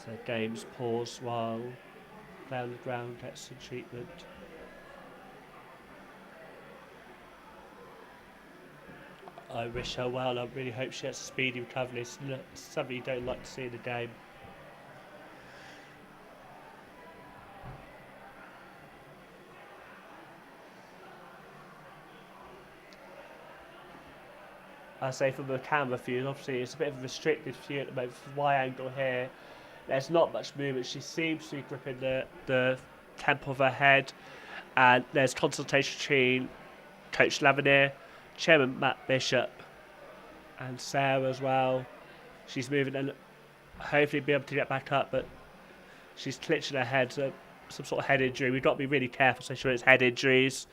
So games pause while down the ground gets some treatment. I wish her well. I really hope she has a speedy recovery. It's something you don't like to see in the game. I say from the camera view, obviously it's a bit of a restricted view at the moment. From my angle here, there's not much movement. She seems to be gripping the temple of her head, and there's consultation between Coach Lavernier, Chairman Matt Bishop, and Sarah as well. She's moving and hopefully be able to get back up, but she's clutching her head, so some sort of head injury. We've got to be really careful, especially when it's head injuries.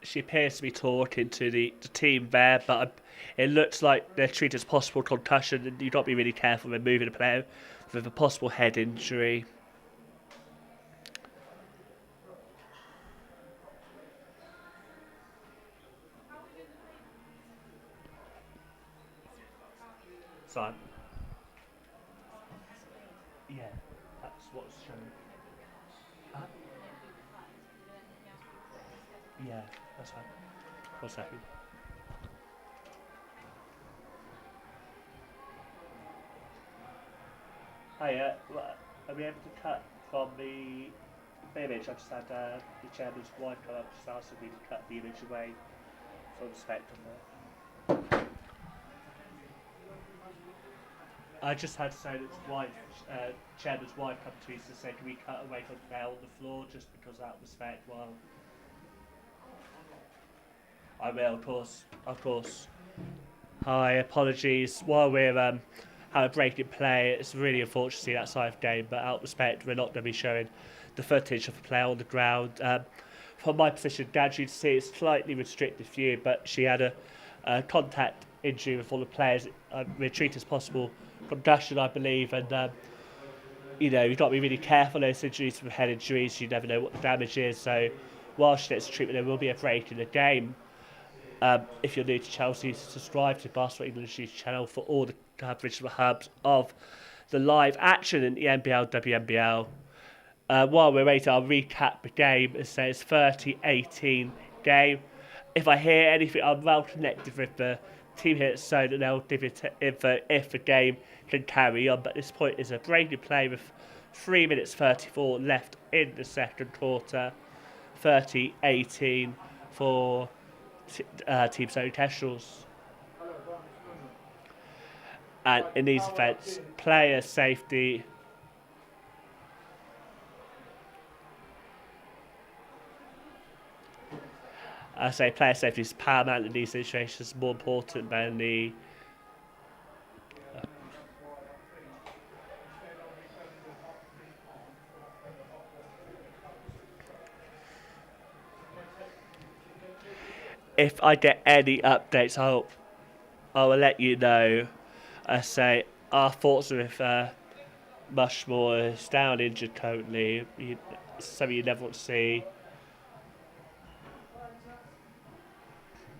She appears to be talking to the team there, but it looks like they're treating as possible concussion, and you've got to be really careful when moving a player with a possible head injury. So Yeah, that's what's shown. Uh, yeah, that's right. 1 second. Hiya, are we able to cut from the image? I just had the chairman's wife come up just asking me to cut the image away from the spectrum there. I just had Solent's wife, chairman's wife, come to me to say, can we cut away from the nail on the floor just because out of respect? Well, I will, of course, of course. Hi, apologies. While we're having a break in play, it's really unfortunate to see that side of the game, but out of respect, we're not going to be showing the footage of the player on the ground. From my position, Dad, you'd see it's slightly restricted view, but she had a contact injury with all the players. We're treated as possible concussion, I believe, and you've got to be really careful those injuries from head injuries. You never know what the damage is. So, while she gets treatment, there will be a break in the game. If you're new to Chelsea, subscribe to Basketball English News channel for all the coverage from the hubs of the live action in the NBL, WNBL. While we're waiting, I'll recap the game. It says 30-18 game. If I hear anything, I'm well connected with the team here, so that they'll give it info if the game can carry on. But this point is a break in play with 3 minutes 34 left in the second quarter. 30-18 for Team Solent Kestrels. And in these events, player safety I say player safety is paramount in these situations, more important than the if I get any updates, I will let you know. I say our thoughts are with Mushmore is down injured currently. Something you never want to see.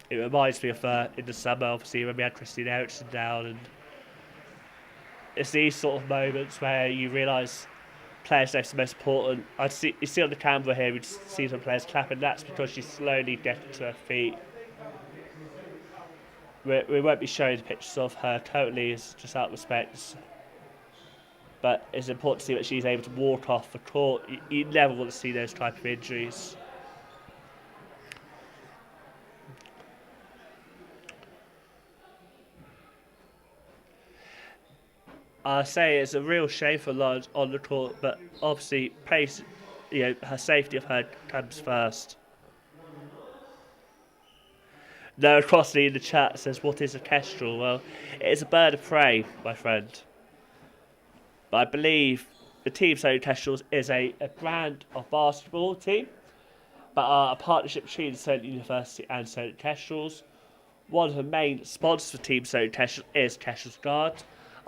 It reminds me of in the summer, obviously, when we had Christine Eriksson down, and it's these sort of moments where you realise player safety is the most important. You see on the camera here, we see some players clapping. That's because she's slowly getting to her feet. We won't be showing pictures of her totally, it's just out of respect. But it's important to see that she's able to walk off the court. You never want to see those type of injuries. I say it's a real shame for Lawrence on the court, but obviously pace, her safety of her comes first. No, Crossley in the chat says, what is a kestrel? Well, it is a bird of prey, my friend. But I believe the team Solent Kestrels is a brand of basketball team, but are a partnership between Solent University and Solent Kestrels. One of the main sponsors for Team Solent Kestrels is Kestrels Guard.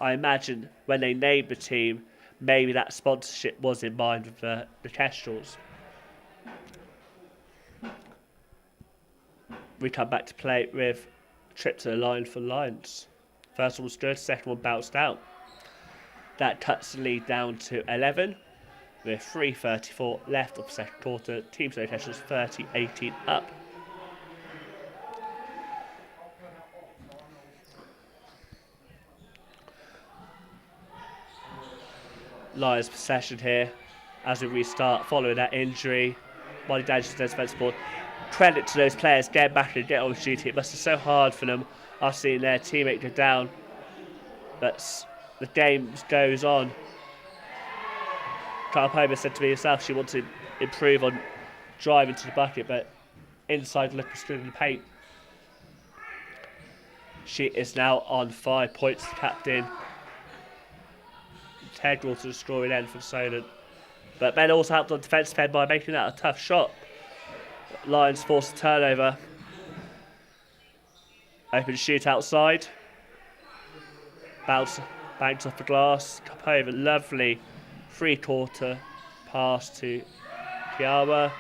I imagine when they named the team, maybe that sponsorship was in mind with the Kestrels. We come back to play with trip to the line for Lions. First one was good, second one bounced out. That cuts the lead down to 11 with 3:34 left of the second quarter. Team Solent Kestrels 30-18 up. Lions possession here as we restart following that injury. Molly Daniels to defense board. Credit to those players getting back and getting on with duty. It must be so hard for them after seeing their teammate go down. But the game goes on. Carl Homer said to me herself she wants to improve on driving to the bucket, but inside looking good in the paint. She is now on 5 points, captain. Integral to the scoring end for Solent. But Ben also helped on defensive end by making that a tough shot. Lions force a turnover. Open shoot outside. Bounce, banks off the glass. Kapova, lovely 3/4 pass to Kiara.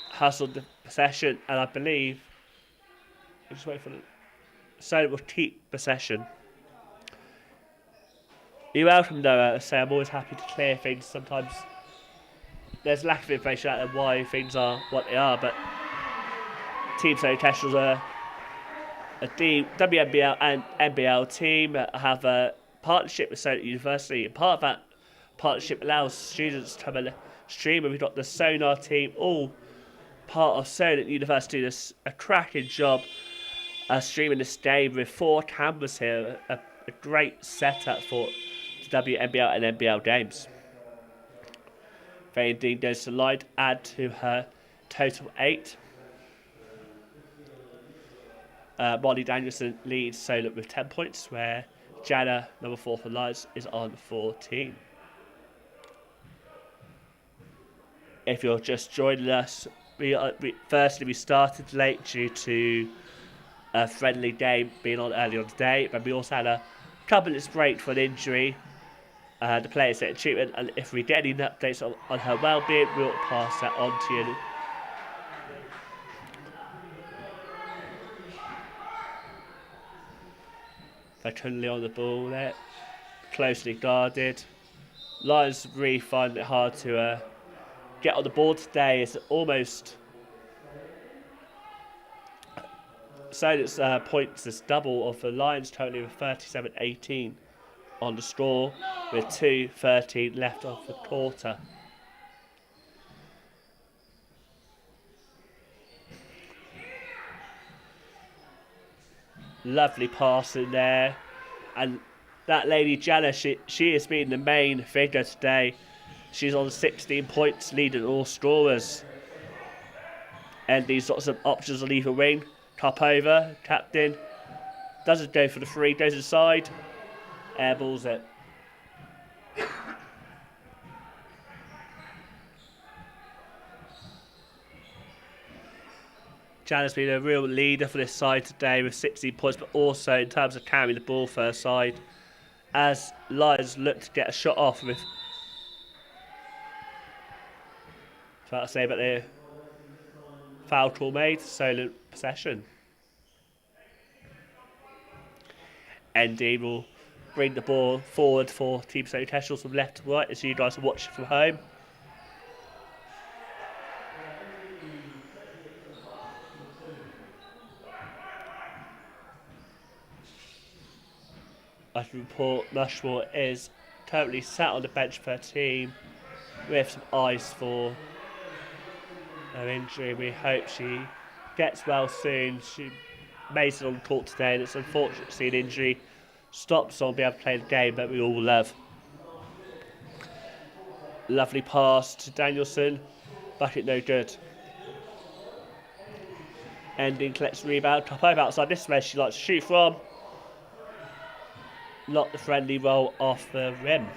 Hustled the possession, and I believe. Just wait for the. So it will keep possession. You're welcome, Noah. So I'm always happy to clear things. Sometimes there's lack of information out there why things are what they are, but Team Solent Kestrels are a WNBL and NBL team that have a partnership with Solent University, and part of that partnership allows students to have a stream, and we've got the Sonar team, all part of Solent University, doing a cracking job streaming this game with 4 cameras here, a great setup for the WNBL and NBL games. They indeed goes to Light, add to her total 8. Molly Danielson leads Solent with 10 points, where Jana, number 4 for Lions, is on 14. If you're just joining us, firstly we started late due to a friendly game being on early on today, but we also had a couple minutes break for an injury. The player's getting treatment, and if we get any updates on her well-being, we'll pass that on to you. They're currently on the ball there, closely guarded. Lions really find it hard to get on the board today. It's almost Solent's points is double of the Lions, totally with 37-18 on the score, with 2:13 left off the quarter. Lovely pass in there, and that lady Jana, she has been the main figure today. She's on 16 points, leading all scorers. And these lots of options on either wing. Top over, captain. Doesn't go for the free, goes inside. Airballs it. Jana's been a real leader for this side today with 16 points, but also in terms of carrying the ball for her side, as Lions look to get a shot off with. So I'll say about the foul call made, Solent possession. ND will bring the ball forward for Team Solent Kestrels from left to right, as you guys are watching from home. I can report Mushmore is currently sat on the bench for her team with some ice for her injury. We hope she gets well soon. She made it on the court today, and it's unfortunate to see an injury stops on being able to play the game that we all love. Lovely pass to Danielson, but it no good. Ending collects the rebound, top over outside. This is where she likes to shoot from. Not the friendly roll off the rim.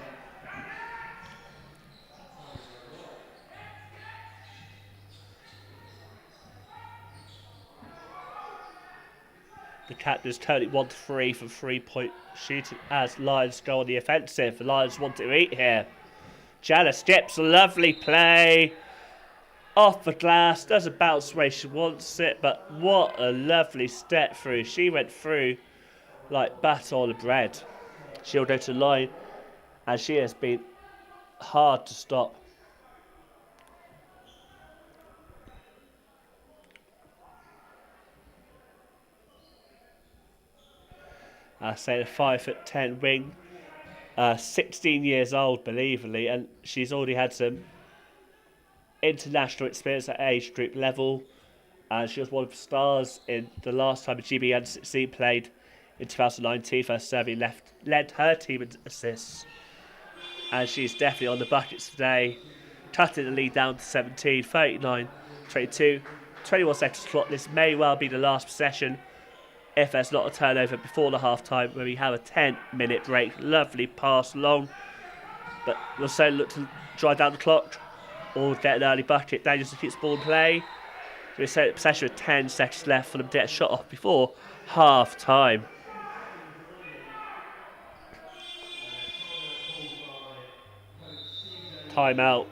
The captain's totally 1-3 from 3-point shooting as Lions go on the offensive. The Lions want to eat here. Jana skips, lovely play. Off the glass, doesn't bounce the way she wants it, but what a lovely step through. She went through like batter on the bread. She'll go to the line, and she has been hard to stop. I say the 5'10" wing, 16 years old, believably, and she's already had some international experience at age group level. And she was one of the stars in the last time the GB Under-16 played in 2019. First serving led her team in assists, and she's definitely on the buckets today, cutting the lead down to 17, 39-22, 21 seconds clock. This may well be the last possession if there's not a turnover before the half time, where we have a 10-minute break. Lovely pass long, but we'll so look to drive down the clock or get an early bucket. Danielson keeps ball in play. We're set possession with 10 seconds left for them to get a shot off before half time. Timeout.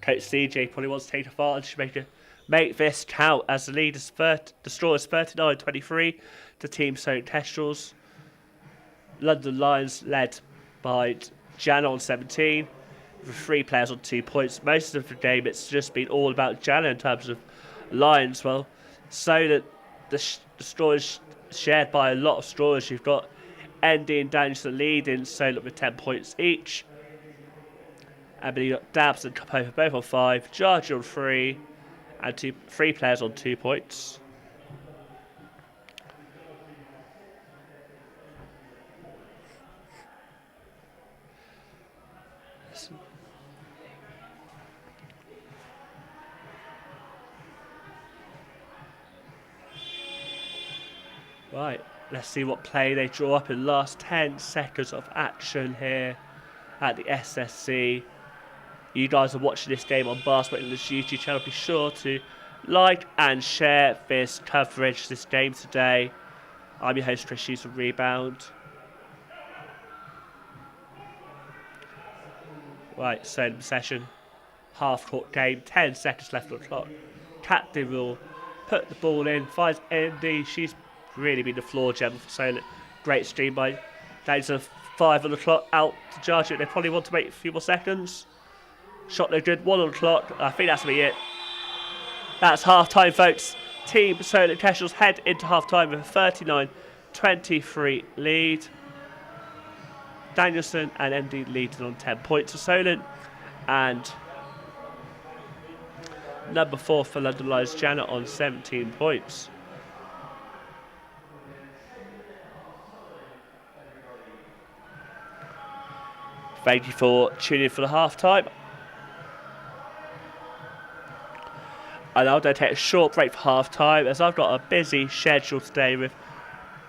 Coach CJ probably wants to take advantage to make this count, as the lead is the score is 39-23 to Team Solent Kestrels. London Lions led behind Jan on 17, with 3 players on 2 points. Most of the game, it's just been all about Jan in terms of lines. Well, so that the straw is shared by a lot of straws. You've got Andy and Danielson leading Solent with 10 points each. And then you've got Dabs and Capopa both on 5, Jarge on 3, and 3 players on 2 points. Right, let's see what play they draw up in the last 10 seconds of action here at the SSC. You guys are watching this game on Basketball English YouTube channel. Be sure to like and share this coverage, this game today. I'm your host, Chris Hughes from Rebound. Right, same session. Half court game, 10 seconds left on the clock. Captain will put the ball in, finds Andy. She's really been the floor gem for Solent. Great stream by Danielson. 5 on the clock, out to Jarge it. They probably want to wait a few more seconds. Shot no good, 1 on the clock. I think that's going to be it. That's half time, folks. Team Solent Kestrels head into half time with a 39-23 lead. Danielson and MD leading on 10 points for Solent. And number 4 for London Lions, Janet, on 17 points. Thank you for tuning in for the half time. And I'll take a short break for half time as I've got a busy schedule today with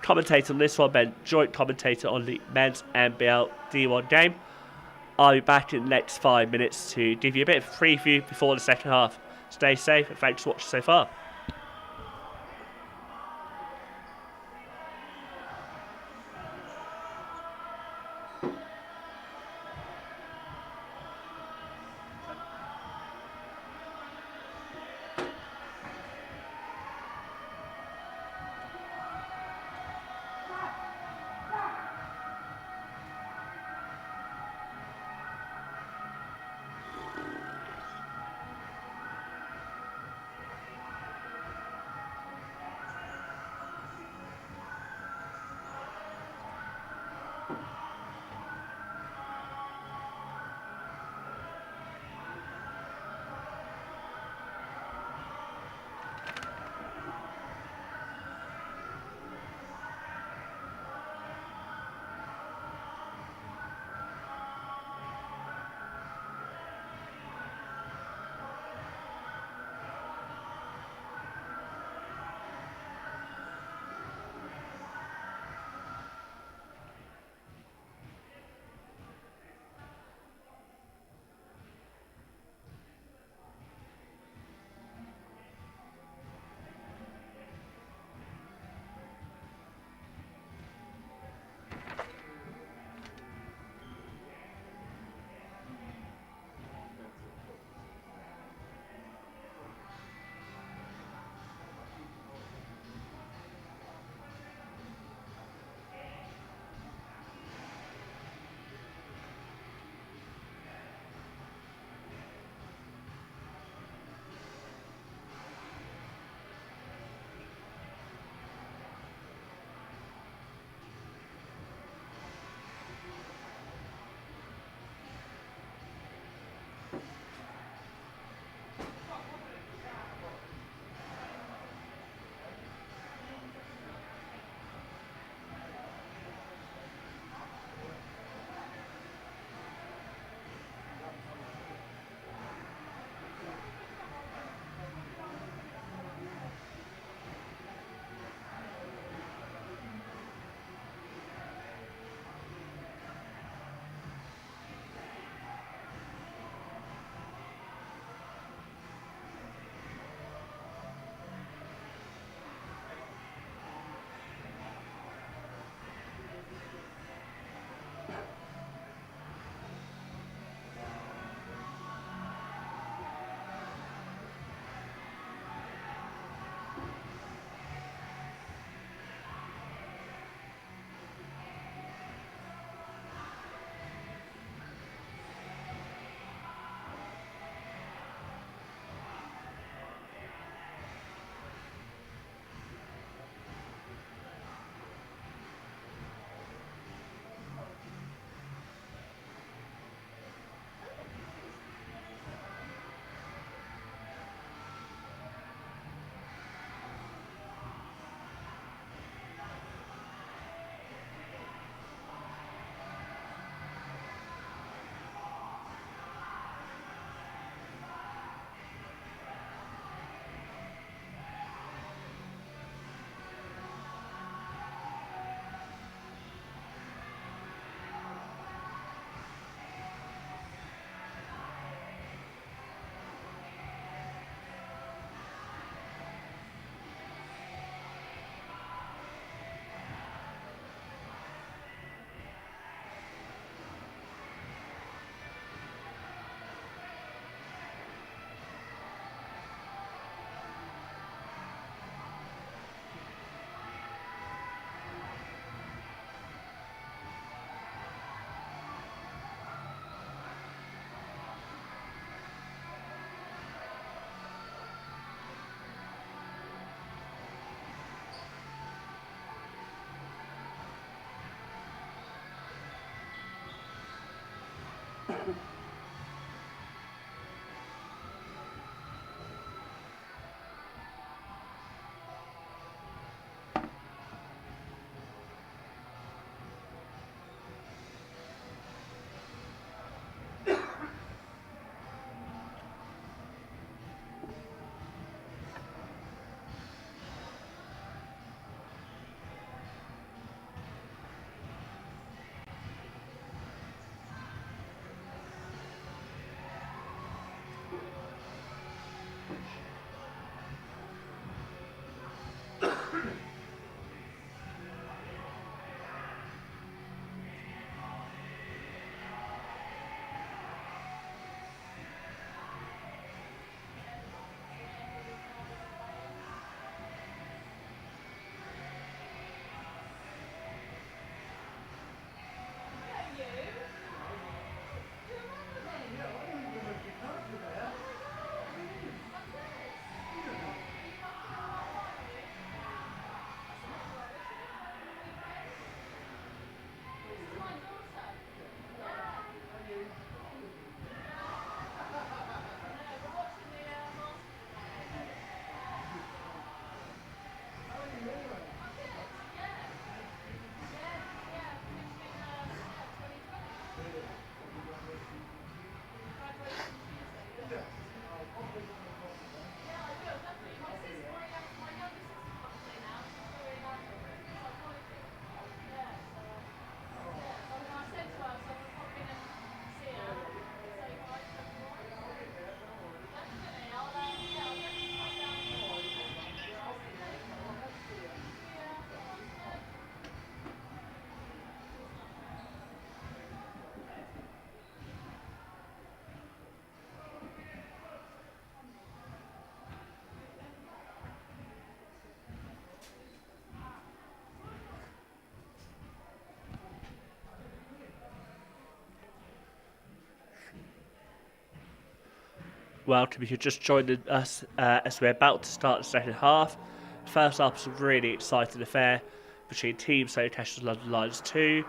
commentator on this one, Ben, joint commentator on the men's NBL D1 game. I'll be back in the next 5 minutes to give you a bit of a preview before the second half. Stay safe and thanks for watching so far. Welcome if you're just joining us as we're about to start the second half. First half was a really exciting affair between Team Solent Kestrels and London Lions 2.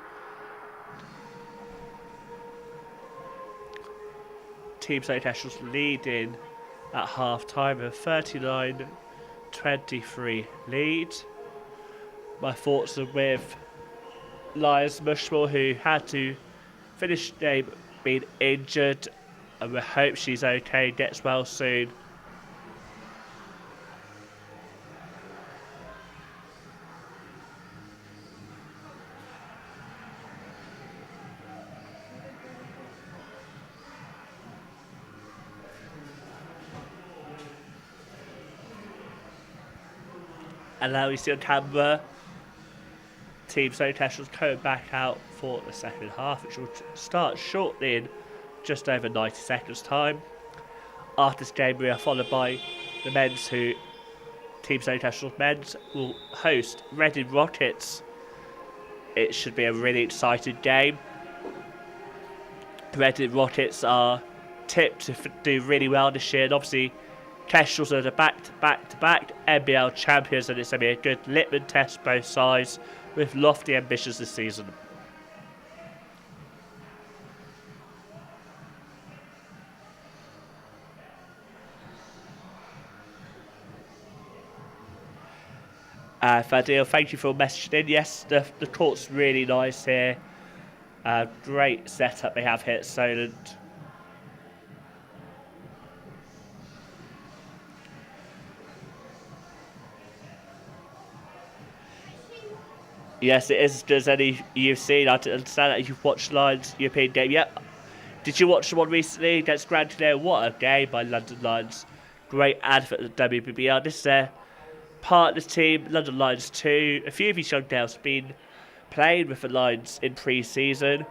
Team Solent Kestrels leading at half time with a 39-23 lead. My thoughts are with Lions Mushmore, who had to finish the game being injured, and we hope she's okay, gets well soon. And now we see on camera Team Solent Kestrels coming back out for the second half, which will start shortly in just over 90 seconds time. After this game we are followed by the men's, who Team Solent Kestrels men's will host Reading Rockets. It should be a really exciting game. Reading Rockets are tipped to do really well this year, and obviously Kestrels are the back-to-back NBL champions, and it's going to be a good litmus test both sides with lofty ambitions this season. Fadil, thank you for messaging in. Yes, the court's really nice here. Great setup they have here at Solent. Yes, it is as good as any you've seen. I understand that you've watched Lions European game. Yep. Did you watch the one recently against Gran Canaria? What a game by London Lions. Great advert at the WNBL. This is their partners team, London Lions 2. A few of these young girls have been playing with the Lions in pre-season.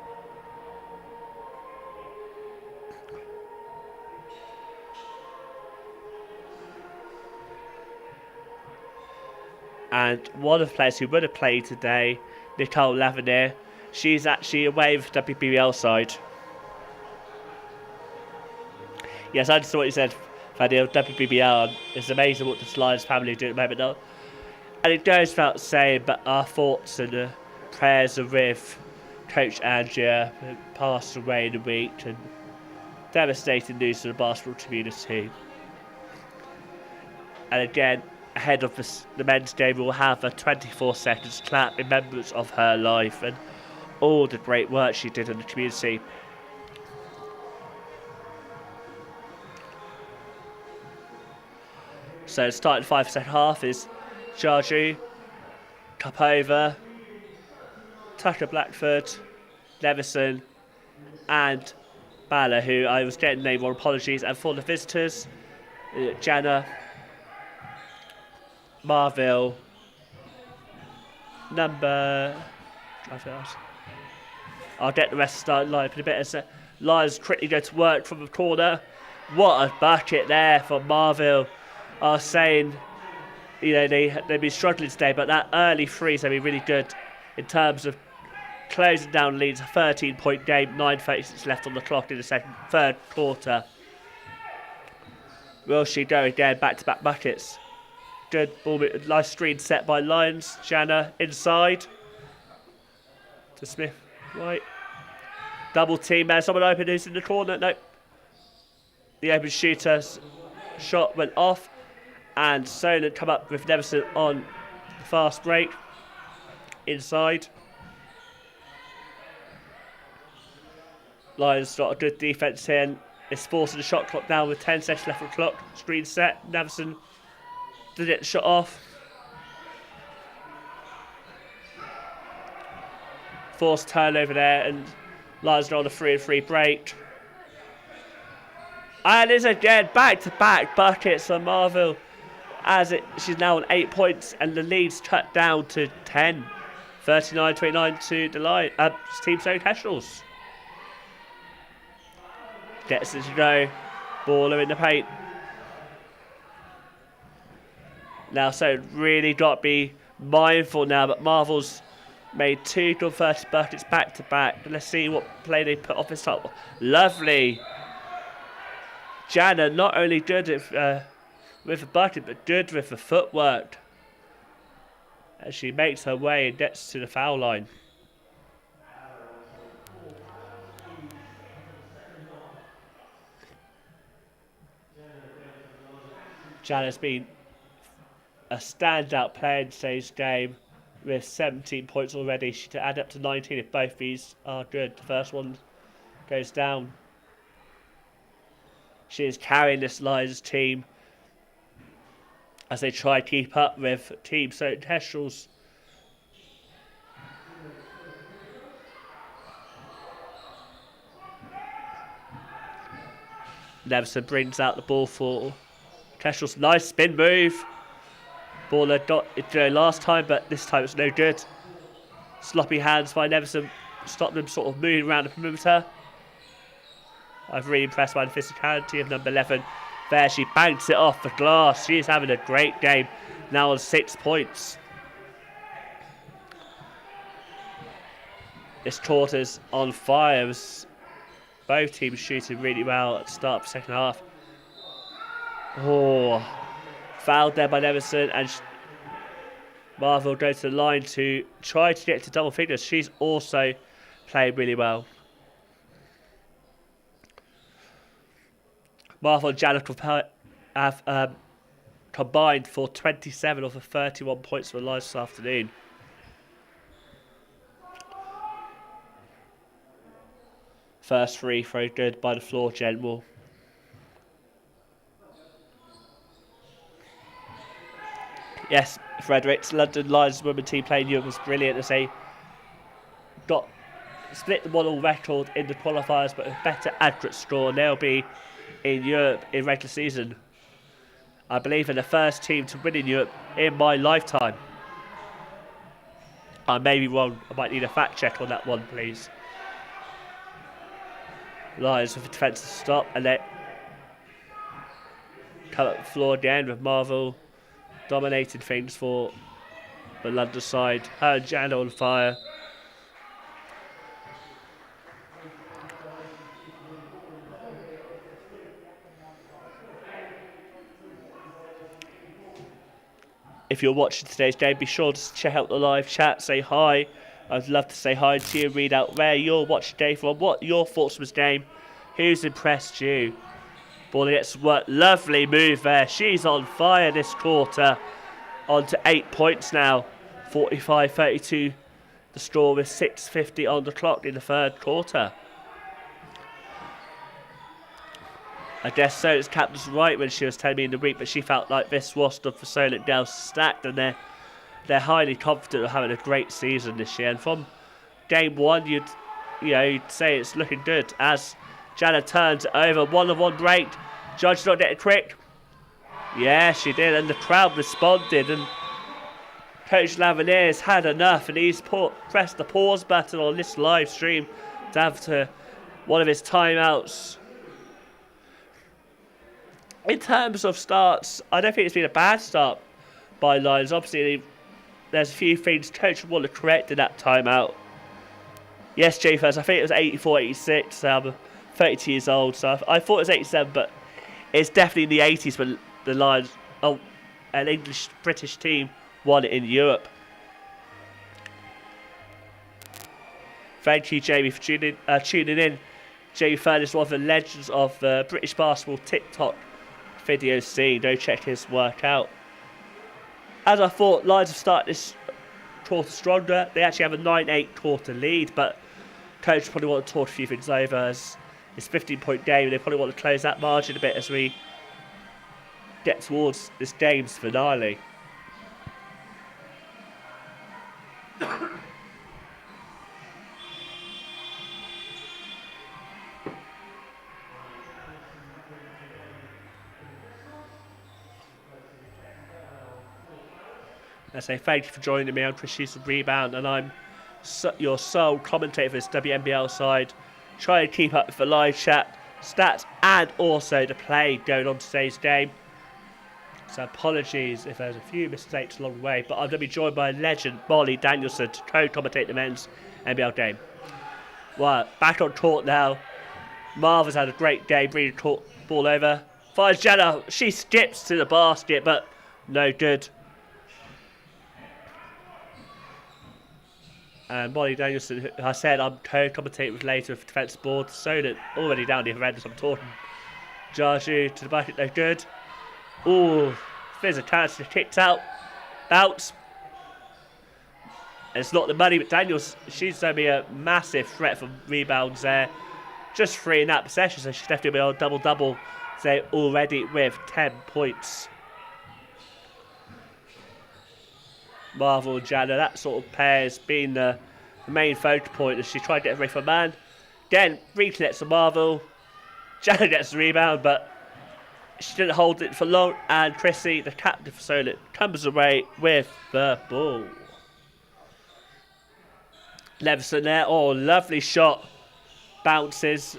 And one of the players who would have played today, Nicole Lavenir, she's actually away with the WBL side. Yes, I just saw what you said, Fadil. WBL is amazing what the Lions family do at the moment now. And it goes without saying, but our thoughts and prayers are with Coach Angia passed away in a week, and devastating news to the basketball community. And again, ahead of the men's game, we'll have a 24 seconds clap in remembrance of her life and all the great work she did in the community. So starting 5 second half is Jarju, Cup over, Tucker Blackford, Levison, and Bala, who I was getting the name wrong, apologies. And for the visitors, Jana, Marville, number... I'll get the rest of the starting line in a bit. As Lions quickly go to work from the corner. What a bucket there from Marville. I was saying, you know, they've been struggling today, but that early three's going to be really good in terms of closing down leads. A 13-point game, 9:36 left on the clock in the third quarter. Will she go again? Back-to-back buckets. Good ball, nice screen set by Lions. Jana inside to Smith. Right. Double team there. Someone open who's in the corner. Nope. The open shooter's shot went off. And Solent come up with Nevison on the fast break. Inside. Lions got a good defence here. It's forcing the shot clock down with 10 seconds left on the clock. Screen set. Nevison did it, shot off. Forced turnover there, and Lions are on a 3-and-3 break. And it's again back-to-back buckets for Marville, as she's now on 8 points, and the lead's cut down to 10. 39-29 to the Team Solent Kestrels. Gets it to go. Baller in the paint. Now, so really got to be mindful now, but Marvel's made 2 good 30 buckets back to back. Let's see what play they put off this top. Lovely. Jana not only good with the bucket, but good with the footwork. As she makes her way and gets to the foul line. Jana's been a standout player in today's game with 17 points already. She could add up to 19 if both these are good. The first one goes down. She is carrying this Lions team as they try to keep up with Team Solent Kestrels. Nevison brings out the ball for Kestrels. Nice spin move. Baller got it last time, but this time it's no good. Sloppy hands by Nevison. Stop them sort of moving around the perimeter. I'm really impressed by the physicality of number 11. There, she banks it off the glass. She is having a great game. Now on 6 points. This quarter's on fire. Both teams shooting really well at the start of the second half. Oh, fouled there by Nevison, and Marvel goes to the line to try to get to double figures. She's also playing really well. Marvel and Janet have combined for 27 of the 31 points for the Lions this afternoon. First free throw good by the floor general. Yes, Fredericks, London Lions women team playing Europe was brilliant as they got split the model record in the qualifiers, but a better accurate score, and they'll be in Europe in regular season. I believe in the first team to win in Europe in my lifetime. I may be wrong. I might need a fact check on that one, please. Lions with a defensive stop, and they come up the floor again with Marvel dominating things for the London side. Her and Jana on fire. If you're watching today's game, be sure to check out the live chat, say hi, I'd love to say hi to you, read out where you're watching today from, what your thoughts on this game, who's impressed you. Ball gets work, lovely move there. She's on fire this quarter. On to 8 points now. 45-32 the score with 6:50 on the clock in the third quarter. I guess Solent's captain's right when she was telling me in the week, but she felt like this roster for Solent now stacked, and they're highly confident of having a great season this year. And from game one, you'd say it's looking good as Jana turns it over, 1-on-1 break. Judge not getting quick. Yeah, she did, and the crowd responded, and Coach Lavallier's had enough, and he's pressed the pause button on this live stream to have to one of his timeouts. In terms of starts, I don't think it's been a bad start by Lions. Obviously, there's a few things Coach would want to correct in that timeout. Yes, Jay first, I think it was 84-86. I'm 32 years old, so I thought it was 87, but it's definitely in the 80s when the Lions, an English-British team, won it in Europe. Thank you, Jamie, for tuning in. Jamie Fern is one of the legends of the British basketball TikTok video scene. Go check his work out. As I thought, Lions have started this quarter stronger. They actually have a 9-8 quarter lead, but Coach probably want to talk a few things over as it's 15-point game, and they probably want to close that margin a bit as we get towards this game's finale. I say thank you for joining me. I'm Chris Hughes of Rebound, and I'm your sole commentator for this WNBL side. Try to keep up with the live chat, stats, and also the play going on today's game. So apologies if there's a few mistakes along the way, but I'm going to be joined by legend Molly Danielson to co-commentate the men's NBL game. Well, back on court now. Marv has had a great game, bringing the ball over. Finds Jenna, she skips to the basket, but no good. And Molly Danielson, who I said I'm co-commentating with later with defensive board. Solent already down the horrendous. I'm talking. Jarju to the bucket, no good. Ooh, physicality kicked out. Bounce. And it's not the money, but Daniels, she's going to be a massive threat for rebounds there. Just 3 in that possession, so she's definitely be on double-double. So already with 10 points. Marvel and Jana, that sort of pair has been the main focal point as she tried to get away from man. Again, reconnects to Marvel. Jana gets the rebound, but she didn't hold it for long. And Chrissy, the captain for Solent, comes away with the ball. Leveson there. Oh, lovely shot. Bounces.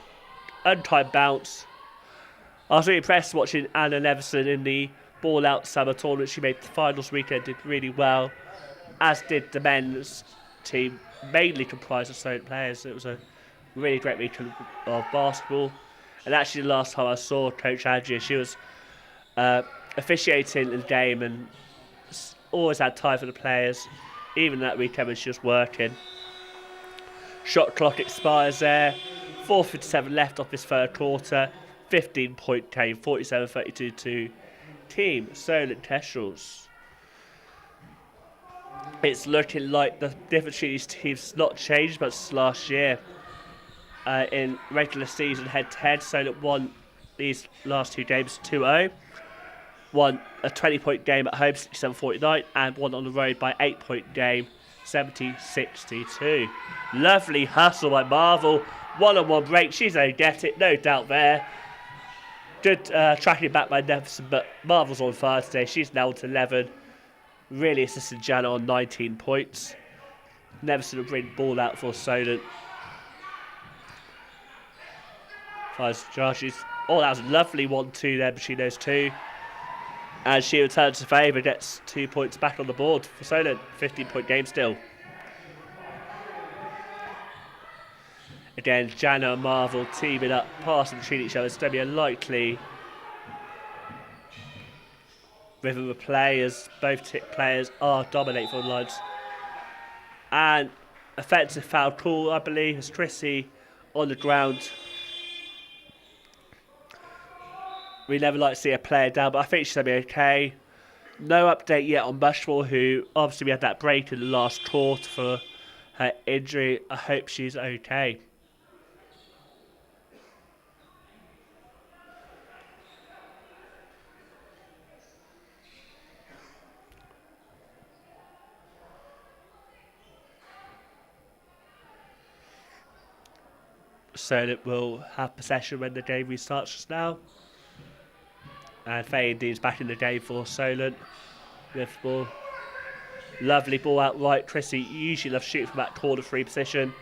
Untimed bounce. I was really impressed watching Anna Leveson in the Ball Out Summer Tournament. She made the finals weekend, did really well. As did the men's team, mainly comprised of Solent players. It was a really great week of basketball. And actually the last time I saw Coach Andrea, she was officiating the game and always had time for the players, even that weekend when she was working. Shot clock expires there. 4:57 left off this third quarter. 15-point game, 47-32 to Team Solent Kestrels. It's looking like the difference between these teams has not changed much since last year. In regular season head-to-head, Solent won these last 2 games 2-0. Won a 20-point game at home, 67-49, and won on the road by 8-point game, 70-62. Lovely hustle by Marvel. 1-on-1 break. She's going to get it, no doubt there. Good tracking back by Neverson, but Marvel's on fire today. She's now to 11. Really assisted Jana on 19 points. Neverson will bring the ball out for Solent. Finds Jarju's. Oh, that was a lovely 1-2 there between those two. And she returns to favour, gets 2 points back on the board for Solent. 15-point game still. Again, Jana and Marvel teaming up, passing between each other. It's going to be a likely rhythm of play as both players are dominating for the Lions. And offensive foul call, I believe, as Trissy on the ground. We never like to see a player down, but I think she's going to be okay. No update yet on Bushmore, who obviously we had that break in the last quarter for her injury. I hope she's okay. So that we'll have possession when the game restarts just now. And Faye Dean's back in the game for Solent with the ball. Lovely ball out right. Chrissy usually loves shooting from that corner 3 position.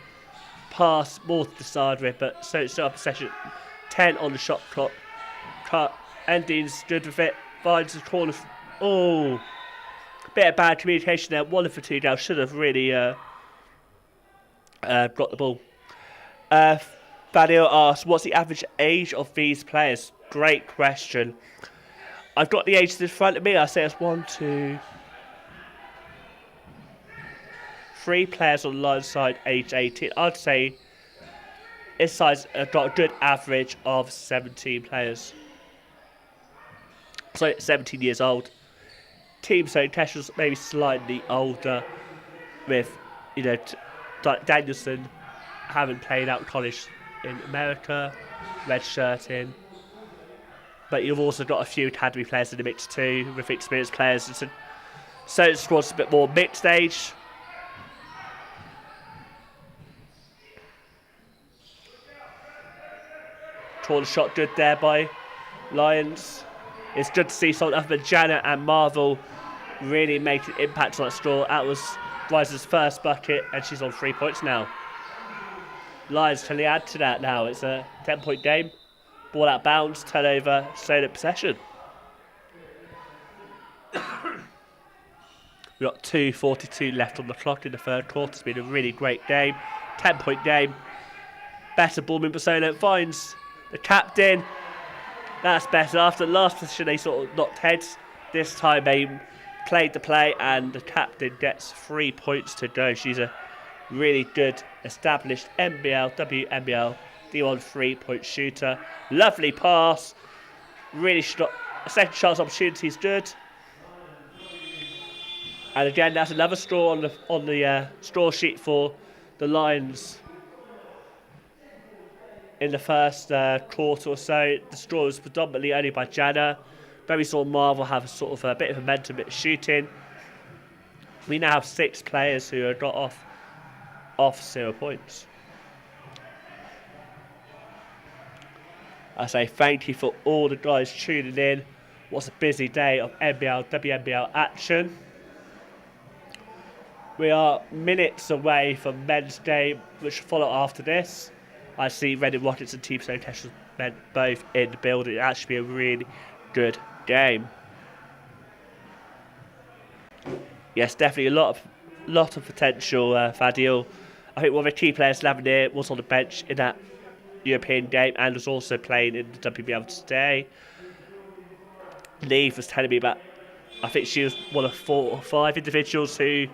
Pass more to the side with, but so still up possession. 10 on the shot clock. Cut. And Dean's good with it. Finds the corner. Oh, bit of bad communication there. 1 for 2 down. Should have really got the ball. Fabio asks, what's the average age of these players? Great question. I've got the ages in front of me. I say it's 1, 2, 3 players on the line side, age 18. I'd say this side's got a good average of 17 players. So 17 years old. Team so Kestrels maybe slightly older, with Danielson having played out college in America, red shirt in. But you've also got a few academy players in the mix too, with experienced players. So the squad's a bit more mixed age. Corner shot good there by Lions. It's good to see someone other than Janet and Marvel really make an impact on that score. That was Riser's first bucket, and she's on 3 points now. Lions can add to that now. It's a 10-point game. Ball out bounds, turnover, Solent possession. We've got 2:42 left on the clock in the third quarter. It's been a really great game. 10-point game. Better ball movement. Solent finds the captain. That's better. After the last position, they sort of knocked heads. This time they played the play, and the captain gets 3 points to go. She's a really good, established WNBL D1 3-point shooter. Lovely pass. Really second chance opportunity is good. And again, that's another straw on the straw sheet for the Lions. In the first quarter or so, the straw was predominantly only by Jana. But we saw Marvel have sort of a bit of momentum, bit of shooting. We now have 6 players who have got off 0 points. I say thank you for all the guys tuning in. What's a busy day of WNBL action. We are minutes away from men's game, which will follow after this. I see Reading Rockets and Team Stone Kestrels both in the building. It actually be a really good game. Yes, definitely a lot of potential, Fadil. I think one of the key players Lavinier was on the bench in that European game and was also playing in the WBL today. Neve was telling me about, I think she was one of 4 or 5 individuals who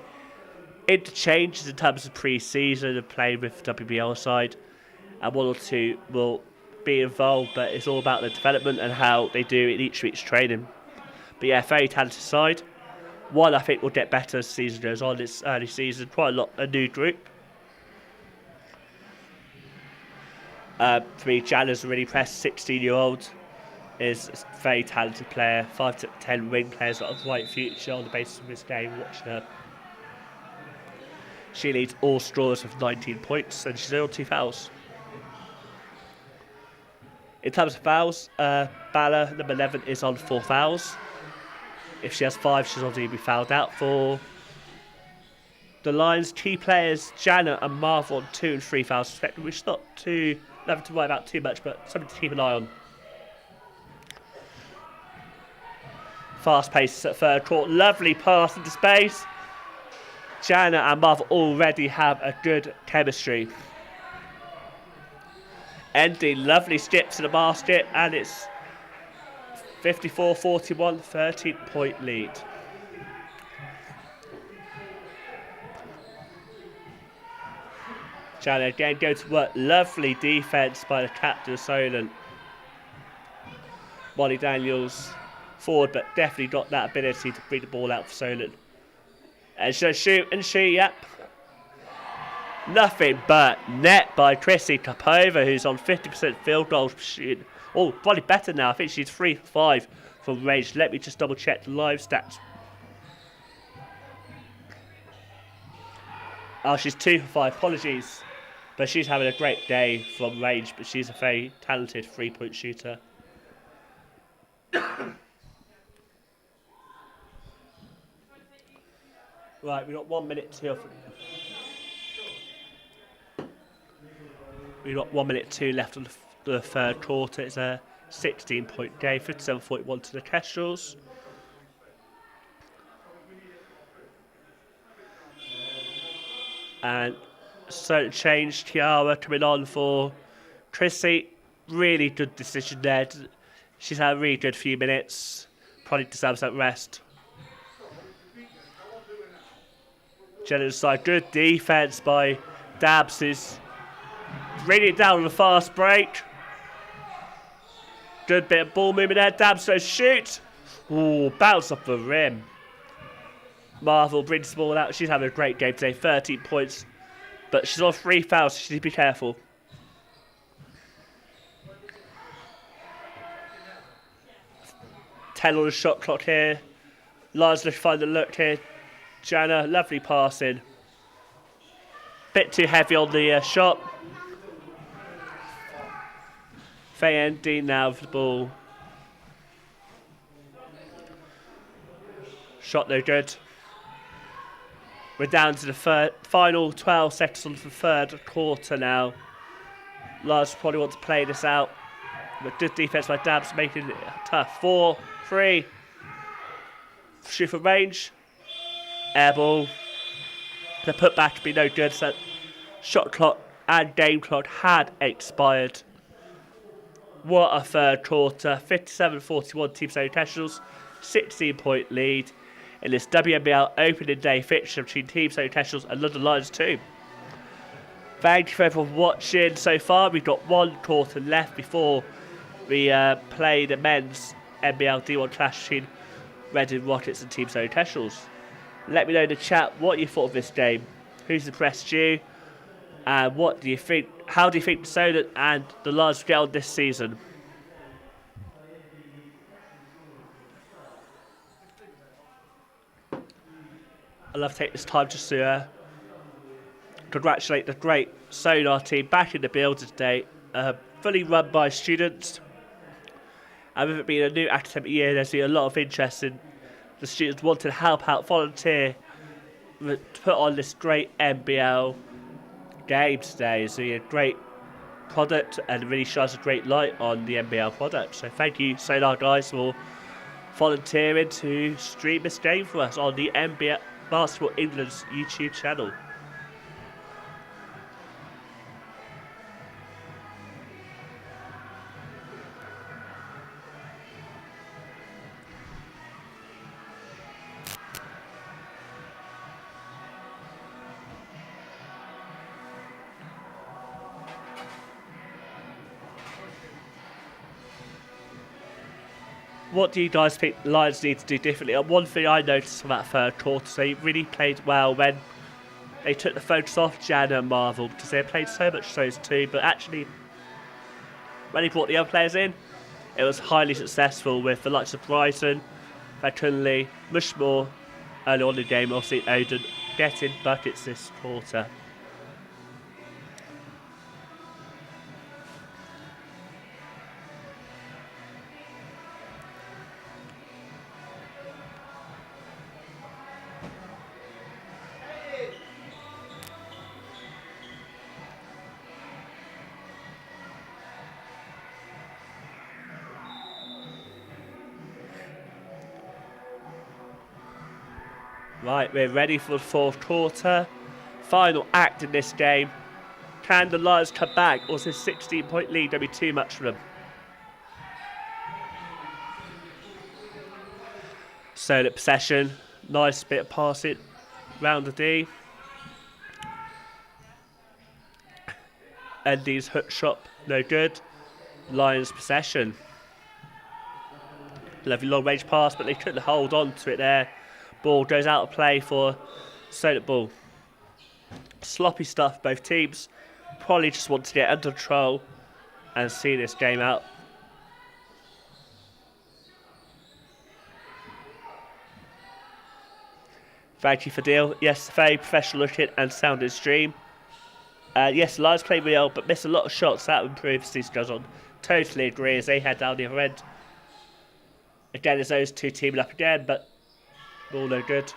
interchanges in terms of pre-season and playing with the WBL side, and 1 or 2 will be involved, but it's all about the development and how they do in each week's training. But yeah, very talented side. One I think will get better as the season goes on. It's early season, quite a new group. For me, Jana's really pressed, 16-year-old. Is a very talented player, 5 to 10 wing players, got a bright future on the basis of this game, watching her. She leads all straws with 19 points, and she's on 2 fouls. In terms of fouls, Bala, number 11, is on 4 fouls. If she has 5, she's obviously be fouled out. For the Lions, key players Jana and Marvel on 2 and 3 fouls respectively, which is not nothing to worry about too much, but something to keep an eye on. Fast pace at third quarter, lovely pass into space. Jana and Marvel already have a good chemistry. Ending, lovely skip to the basket, and it's 54-41, 13-point lead. Jana again going to work. Lovely defence by the captain of Solent. Molly Daniels forward, but definitely got that ability to bring the ball out for Solent. And she'll shoot, and yep. Nothing but net by Chrissy Kapova, who's on 50% field goal shooting. Oh, probably better now. I think she's 3 for 5 from range. Let me just double check the live stats. Oh, she's 2 for 5. Apologies. But she's having a great day from range, but she's a very talented 3-point shooter. Right, we've got 1 minute till. We've got 1 minute 2 left on the third quarter. It's a 16-point game, 57-41 to the Kestrels. And so change Tiara coming on for Chrissy. Really good decision there. She's had a really good few minutes. Probably deserves that rest. Jenna's side, good defense by Dabs, who's bringing it down on the fast break. Good bit of ball movement there. Dabs goes shoot. Ooh, bounce off the rim. Marvel brings the ball out. She's having a great game today. 13 points. But she's on 3 fouls, so she needs to be careful. $10 on the shot clock here. Lars looking to find the look here. Jana, lovely passing. Bit too heavy on the shot. Faye and Dean now with the ball. Shot no good. We're down to the final 12 seconds on the third quarter now. Lars probably wants to play this out. But good defense by Dabs, making it tough. 4, 3. Shoot for range. Air ball. The putback would be no good. So shot clock and game clock had expired. What a third quarter. 57-41 Team Solent Kestrels. 16-point lead in this WNBL opening day fixture between Team Solent Kestrels and London Lions 2. Thank you for everyone watching so far. We've got 1 quarter left before we play the men's NBL D1 clash between Reading Rockets and Team Solent Kestrels. Let me know in the chat what you thought of this game. Who's impressed you? And what do you think? How do you think Solent and the Lions get on this season? I'd love to take this time just to congratulate the great Sonar team back in the building today. Fully run by students. And with it being a new academic year, there's been a lot of interest in the students wanting to help out, volunteer, to put on this great NBL game today. It's a great product and it really shines a great light on the NBL product. So thank you, Sonar guys, for volunteering to stream this game for us on the NBL Basketball England's YouTube channel. What do you guys think the Lions need to do differently? One thing I noticed from that third quarter, they really played well when they took the focus off Jana and Marvel because they played so much those two, but actually when they brought the other players in, it was highly successful with the likes of Brighton, McKinley, Mushmore early on in the game, obviously Odin getting buckets this quarter. Right, we're ready for the fourth quarter. Final act in this game. Can the Lions come back, or is this 16-point lead going to be too much for them? Solent possession. Nice bit of passing round the D. Endy's hook shot, no good. Lions possession. Lovely long range pass, but they couldn't hold on to it there. Ball goes out of play for Solent ball. Sloppy stuff, both teams. Probably just want to get under control and see this game out. Thank you for deal. Yes, very professional looking and sounding stream. Yes, the Lions played well, but missed a lot of shots. That improves as season goes on. Totally agree as they head down the other end. Again, it's those two teaming up again, but all no good.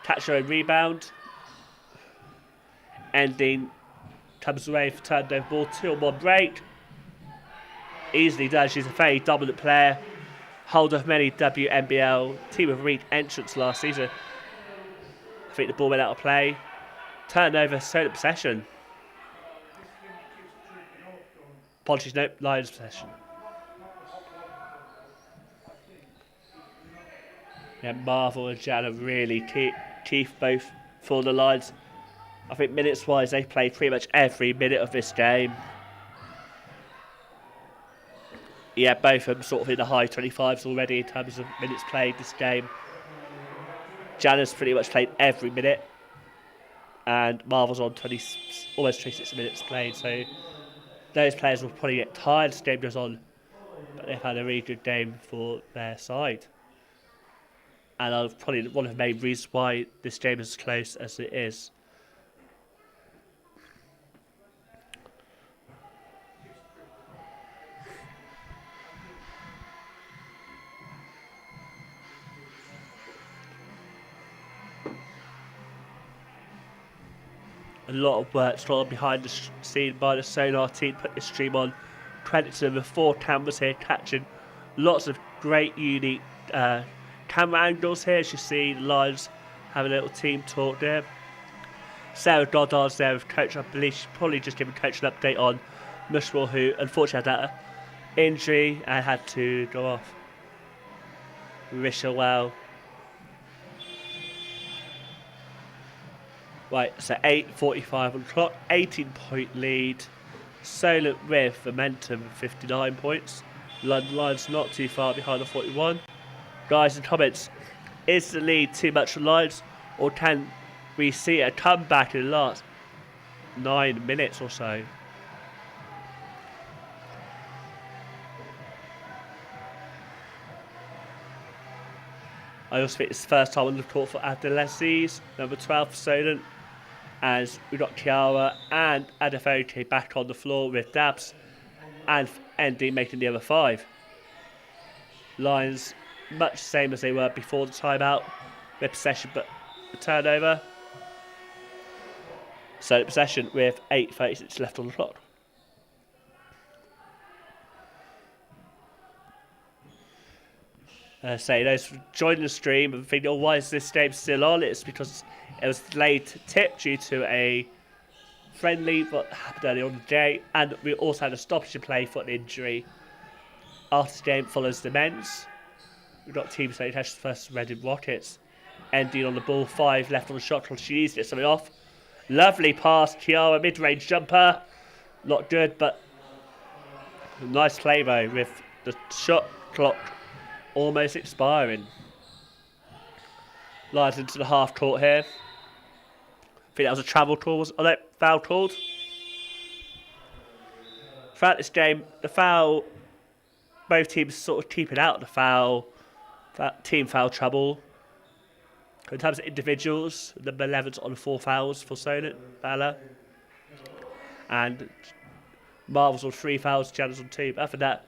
Catch their own rebound. Ending comes away for turnover ball, 2-on-1 break. Easily does. She's a very dominant player. Holder of many WNBL Team of the Week entrants last season. I think the ball went out of play. Turnover, Solent possession. Apologies, nope, Lions possession. Yeah, Marvel and Jana really key both for the Lions. I think minutes-wise, they played pretty much every minute of this game. Yeah, both of them sort of in the high 25s already in terms of minutes played this game. Jana's pretty much played every minute. And Marvel's on almost 26 minutes played, so those players will probably get tired as the game goes on. But they've had a really good game for their side. And that's probably one of the main reasons why this game is as close as it is. A lot of work done behind the scene by the Sonar team, put this stream on. Credit to them with 4 cameras here catching lots of great unique camera angles here. As you see, the Lions have a little team talk there. Sarah Goddard's there with coach. I believe she's probably just giving coach an update on Mushmore, who unfortunately had that injury and had to go off. Risha well. Right, so 8:45 on the clock, 18-point lead. Solent with momentum of 59 points. London Lions not too far behind the 41. Guys, in comments, is the lead too much for Lions, or can we see a comeback in the last 9 minutes or so? I also think it's the first time on the court for Adolescentes, number 12 for Solent, as we've got Kiara and Adafoke back on the floor with Dabs and ND making the other 5. Lions much the same as they were before the timeout, with possession but a turnover. So possession with 8:36 left on the clock. Say those joining the stream and thinking, oh, why is this game still on? It's because it was delayed tip due to a friendly that happened earlier on the day, and we also had a stoppage to play for an injury. After the game follows the men's. We've got Team St. Ash's first Reading Rockets. Ending on the ball, 5 left on the shot clock. She needs to get something off. Lovely pass, Kiara, mid-range jumper. Not good, but nice play though, with the shot clock almost expiring. Lies into the half court here. I think that was a travel call. Oh no, foul called. Throughout this game, the foul, both teams sort of keeping out the foul, team foul trouble. In terms of individuals, number 11's on 4 fouls for Solent, Bala. And Marvel's on 3 fouls, Jana's on 2. But after that,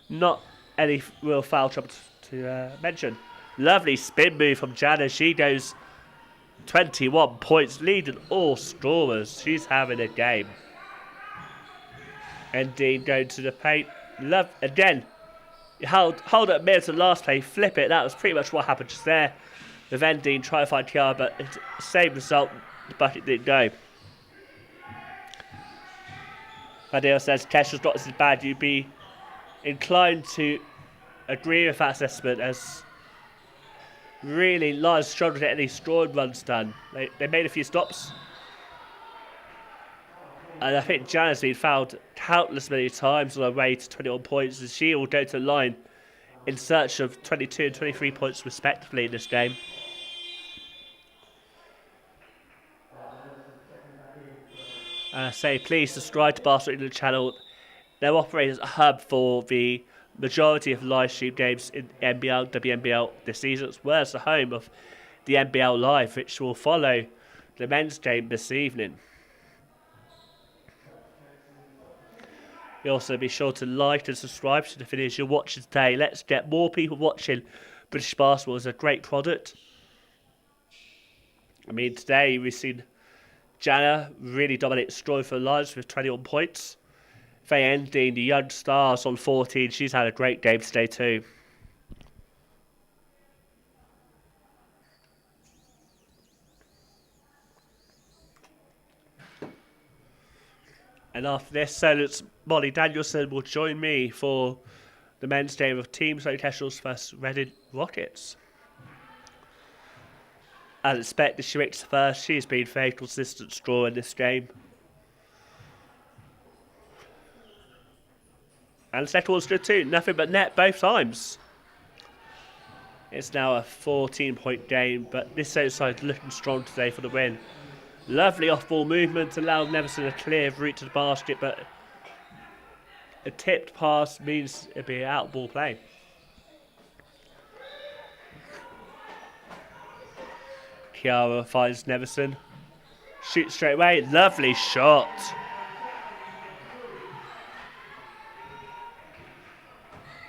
not any real foul trouble to mention. Lovely spin move from Jana. She goes 21 points, leading all scorers. She's having a game. And Dean going to the paint. Love again. Hold it a minute to the last play, flip it. That was pretty much what happened just there. With Endine trying to find Kiara, but it's the same result. The bucket didn't go. Adele says Kestrels not as bad. You'd be inclined to agree with that assessment, as really Lions struggled to get any scoring runs done. They made a few stops. And I think Jana's been fouled countless many times on her way to 21 points, and she will go to the line in search of 22 and 23 points respectively in this game. Say please subscribe to Basketball England channel. They're operating as a hub for the majority of live stream games in NBL, WNBL this season, as well as the home of the NBL Live, which will follow the men's game this evening. You also be sure to like and subscribe to the videos you're watching today. Let's get more people watching British basketball. It's a great product. I mean, today we've seen Jana really dominate the scoring for the Lions with 21 points. Faye Ending, the young stars on 14. She's had a great game today too. And after this, Solent's Molly Danielson will join me for the men's game of Team Kestrels vs Reading Rockets. As expected, she makes the first. She's been very consistent scorer in this game. And the second one's good too. Nothing but net both times. It's now a 14-point game, but this side is looking strong today for the win. Lovely off-ball movement, allowed Neverson a clear route to the basket, but a tipped pass means it'll be out-ball play. Kiara finds Neverson. Shoots straight away. Lovely shot.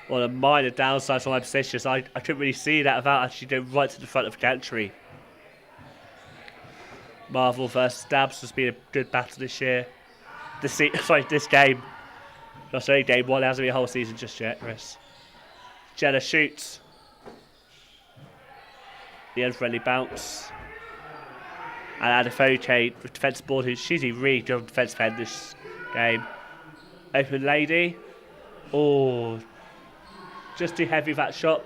Well, a minor downside for my positions. I couldn't really see that without actually going right to the front of the gantry. Marvel versus Dabs has been a good battle this year. This game. Not only game one, it hasn't been a whole season just yet, Chris. Jenna shoots. The unfriendly bounce. And Adefoke with defence board, she's a really good defence defender this game. Open lady. Oh, just too heavy that shot.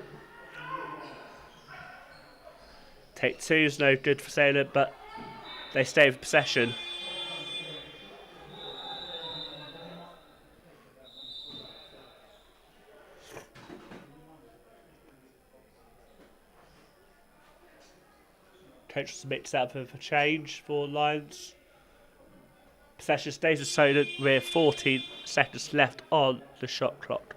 Take two is no good for Solent, but they stay with possession. Coach has mixed up for a change for Lions. Possession stays with Solent with 14 seconds left on the shot clock.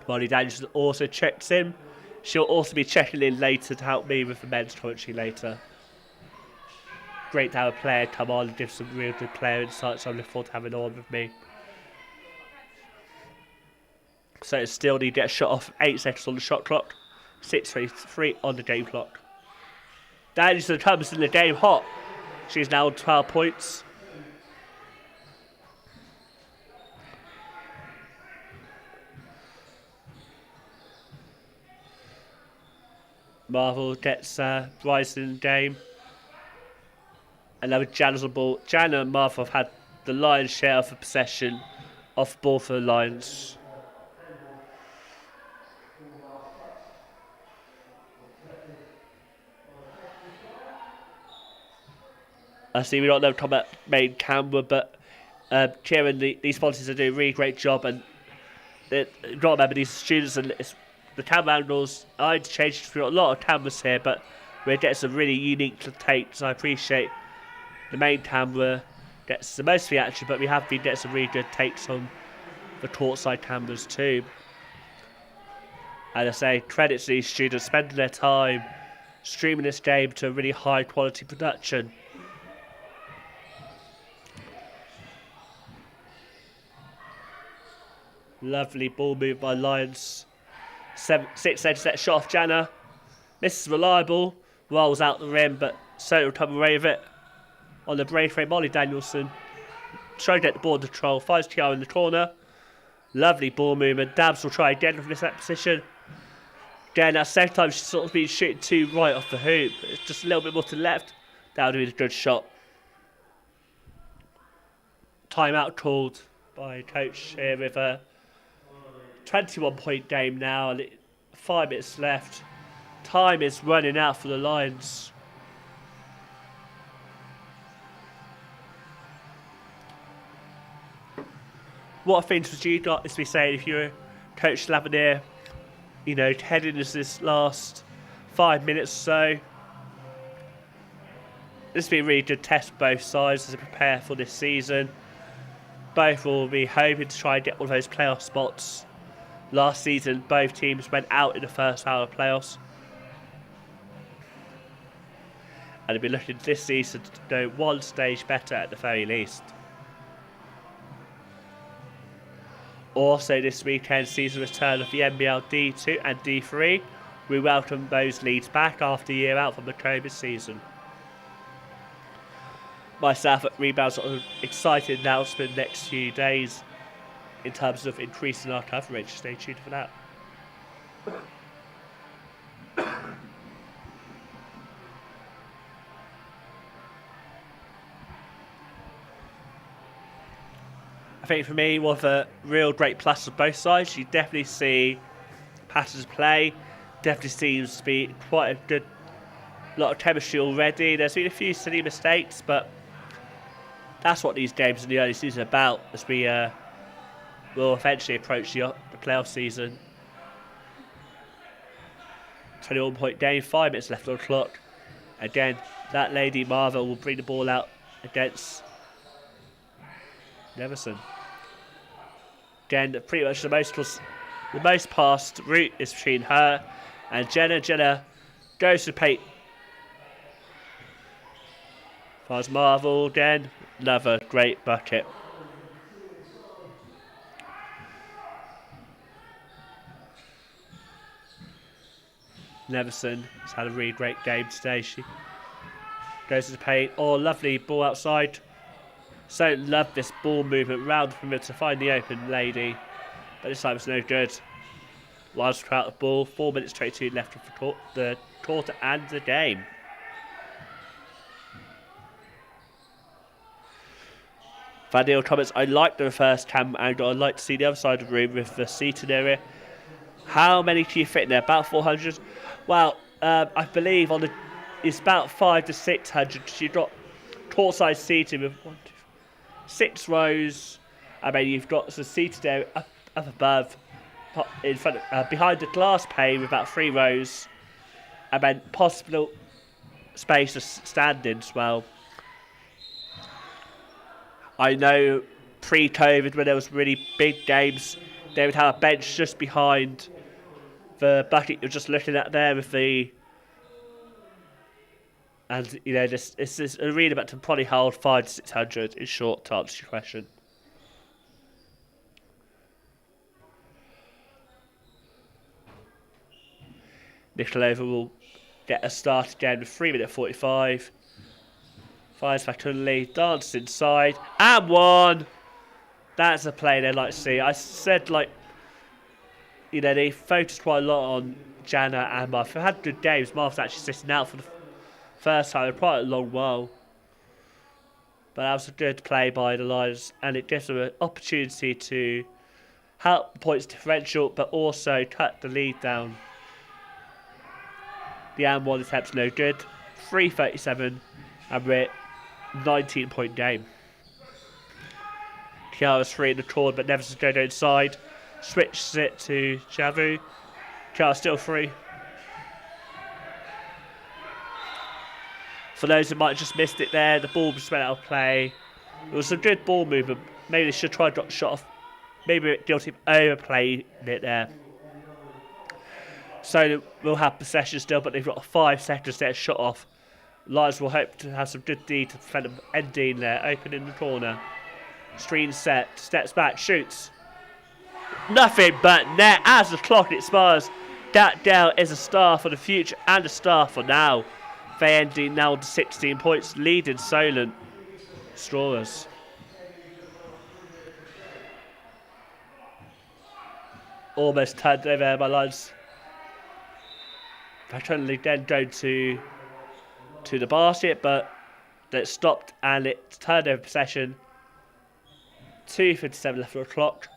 Molly Danielson also checks in. She'll also be checking in later to help me with the men's commentary later. Great to have a player come on and give some real good player insights. I'm looking forward to having on with me. So still need to get a shot off. 8 seconds on the shot clock. 6:23 on the game clock. Danielson comes in the game hot. She's now on 12 points. Marvel gets rising in the game. And now with Jana's on ball. Jana and Marvel have had the lion's share of the possession off ball for the Lions. I see we don't know about main camera, but Kieran, these sponsors are doing a really great job, and you've got to remember these students and the camera angles. I changed through a lot of cameras here, but we're getting some really unique takes. I appreciate the main camera gets the most of the action, but we have been getting some really good takes on the courtside cameras too. And I say credit to these students spending their time streaming this game to a really high quality production. Lovely ball move by Lions. 6 edge set shot off Jana. Misses reliable. Rolls out the rim, but so will come away with it. On the breakaway, Molly Danielson. Trying to get the ball under control. Finds Tiara in the corner. Lovely ball movement. Dabs will try again from this position. Again, that second time she's sort of been shooting too right off the hoop. It's just a little bit more to the left. That would be a good shot. Timeout called by coach here with a 21-point game now, and 5 minutes left. Time is running out for the Lions. what things would you got to be saying if you're Coach Lavernier, heading into this last 5 minutes or so? This will be a really good test for both sides as they prepare for this season. Both will be hoping to try and get all those playoff spots. Last season, both teams went out in the first round of playoffs. And they'll be looking this season to go one stage better at the very least. Also this weekend sees the return of the NBL D2 and D3. We welcome those leads back after a year out from the COVID season. Myself at Rebounds got an exciting announcement next few days in terms of increasing our coverage. Stay tuned for that. I think for me, one of the real great pluses of both sides, you definitely see patterns of play. Definitely seems to be quite a good lot of chemistry already. There's been a few silly mistakes, but that's what these games in the early season are about, as we will eventually approach the playoff season. 21-point game, 5 minutes left on the clock. Again, that lady Marva will bring the ball out against Neverson. Again, pretty much the most passed route is between her and Jenna. Jenna goes to paint. Fires Marvel again. Another great bucket. Neverson has had a really great game today. She goes to the paint. Oh, lovely ball outside. So love this ball movement round from her to find the open lady. But this time it's no good. Wilds out the ball. 4 minutes 22 left of the quarter and the game. Vanille comments, I like the reverse cam angle. I'd like to see the other side of the room with the seating area. How many can you fit in there? About 400? Well, I believe it's about 500 to 600. You've got courtside seating with 6 rows. I mean, you've got some seated area up above, in front of, behind the glass pane with about 3 rows. And then possible space to stand in as well. I know pre-COVID, when there was really big games, they would have a bench just behind the bucket you're just looking at there with the... And, it's this arena that can probably hold 500 to 600 in short, to answer your question. Nikolova will get a start again with 3 minutes 45. Fires back to the lead, dances inside, and one! That's a play they'd like to see. I said, they focused quite a lot on Jana and Martha. They've had good games. Martha's actually sitting out for the first time in quite a long while. But that was a good play by the Lions, and it gives them an opportunity to help the points differential, but also cut the lead down. The and-one attempt's no good. 3:37, and we're 19-point game. Kiara's free in the corner, but Neverson's going inside. Switches it to Javu. Kiara's still free. For those who might have just missed it there, the ball just went out of play. It was a good ball movement. Maybe they should try to drop the shot off. Maybe guilty of overplaying it there. So we'll have possession still, but they've got 5 seconds to get a shot off. Lions will hope to have some good D to defend them. Ending there, open in the corner. Screen set, steps back, shoots. Nothing but net. As the clock expires, that Dell is a star for the future and a star for now. They ending now to 16 points, leading Solent. Strawers. Almost turned over by Lions. They totally then go to the basket, but it stopped and it turned over possession. 2:57 left on the clock.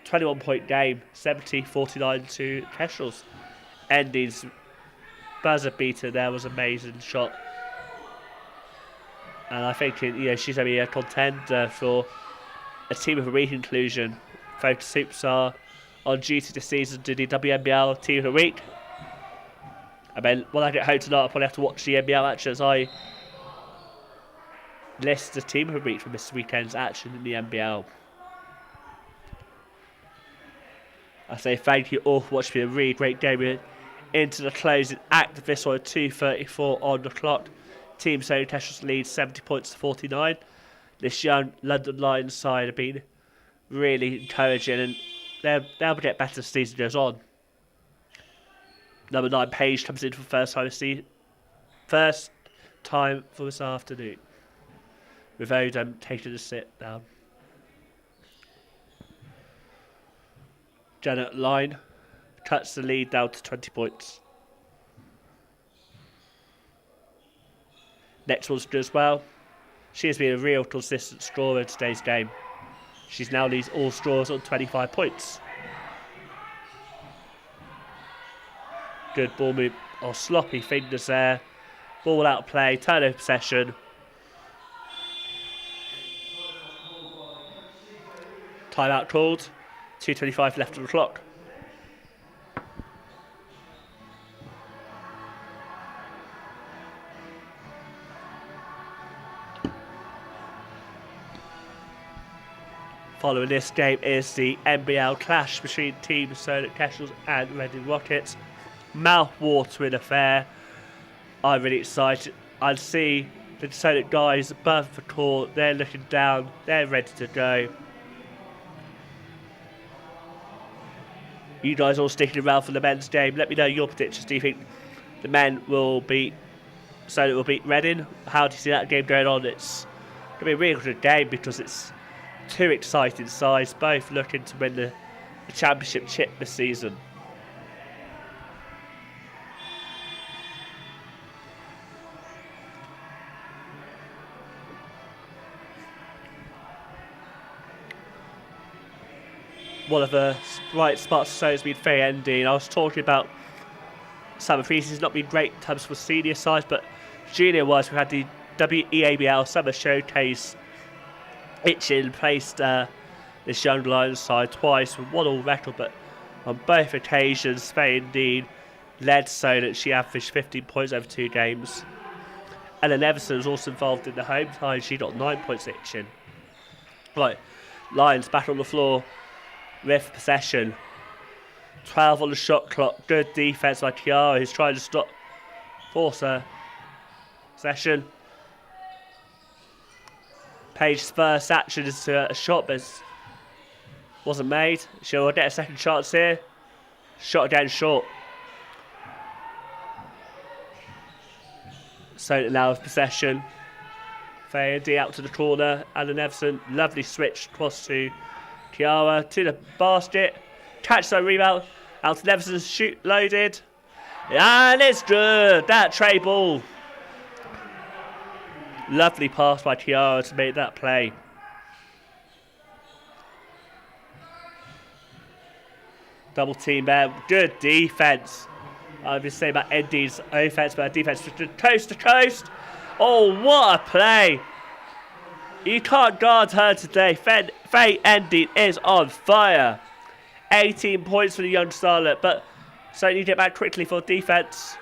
21-point game, 70-49 to Kestrels. Ending's buzzer beater there was an amazing shot. And I think she's going to be a contender for a team of a re-inclusion Focus Soups are on duty this season to the WNBL Team of the Week. I mean, when I get home tonight, I'll probably have to watch the NBL action as I list the Team of the Week from this weekend's action in the NBL. I say thank you all for watching a really great game into the closing act of this one at 2:34 on the clock. Team Solent Kestrels leads 70 points to 49. This young London Lions side have been really encouraging, and they'll get better as the season goes on. Number 9 Paige comes in for the first time for this afternoon, with Odom taking a sit down. Janet Line cuts the lead down to 20 points. Next one's good as well. She has been a real consistent scorer in today's game. She's now leads all scorers on 25 points. Good ball move, or sloppy fingers there. Ball out of play, turnover possession. Timeout called. 2:25 left on the clock. Following this game is the NBL clash between teams Solent Kestrels and Reading Rockets. Mouth-watering affair. I'm really excited. I see the Solent guys above the court. They're looking down. They're ready to go. You guys all sticking around for the men's game. Let me know your predictions. Do you think the men will beat Solent will beat Reading? How do you see that game going on? It's going to be a really good game because it's two exciting sides, both looking to win the championship chip this season. One of the bright spots so has been Faye Endy, and I was talking about summer preseason not being great in terms for senior sides, but junior wise we had the WEABL summer showcase. Itchin placed this young Lions side twice with 1-1 record, but on both occasions Faye Endy led Solent. She averaged 15 points over 2 games. Ellen Everson was also involved in the home tie. She got 9 points at Itchin. Right, Lions back on the floor with possession. 12 on the shot clock. Good defense by Kiara, who's trying to force her possession. Paige's first action is a shot, but wasn't made. She'll get a second chance here. Shot again short. So now with possession. Faye Endy out to the corner. Alan Everson, lovely switch across to Kiara to the basket. Catch the rebound. Out to Everson, shoot loaded. And it's good. That tray ball. Lovely pass by Kiara to make that play. Double team there. Good defense. I've been saying about Endy's offense, but defense coast to coast. Oh, what a play. You can't guard her today. Faye Endy is on fire. 18 points for the young starlet, but so you get back quickly for defense.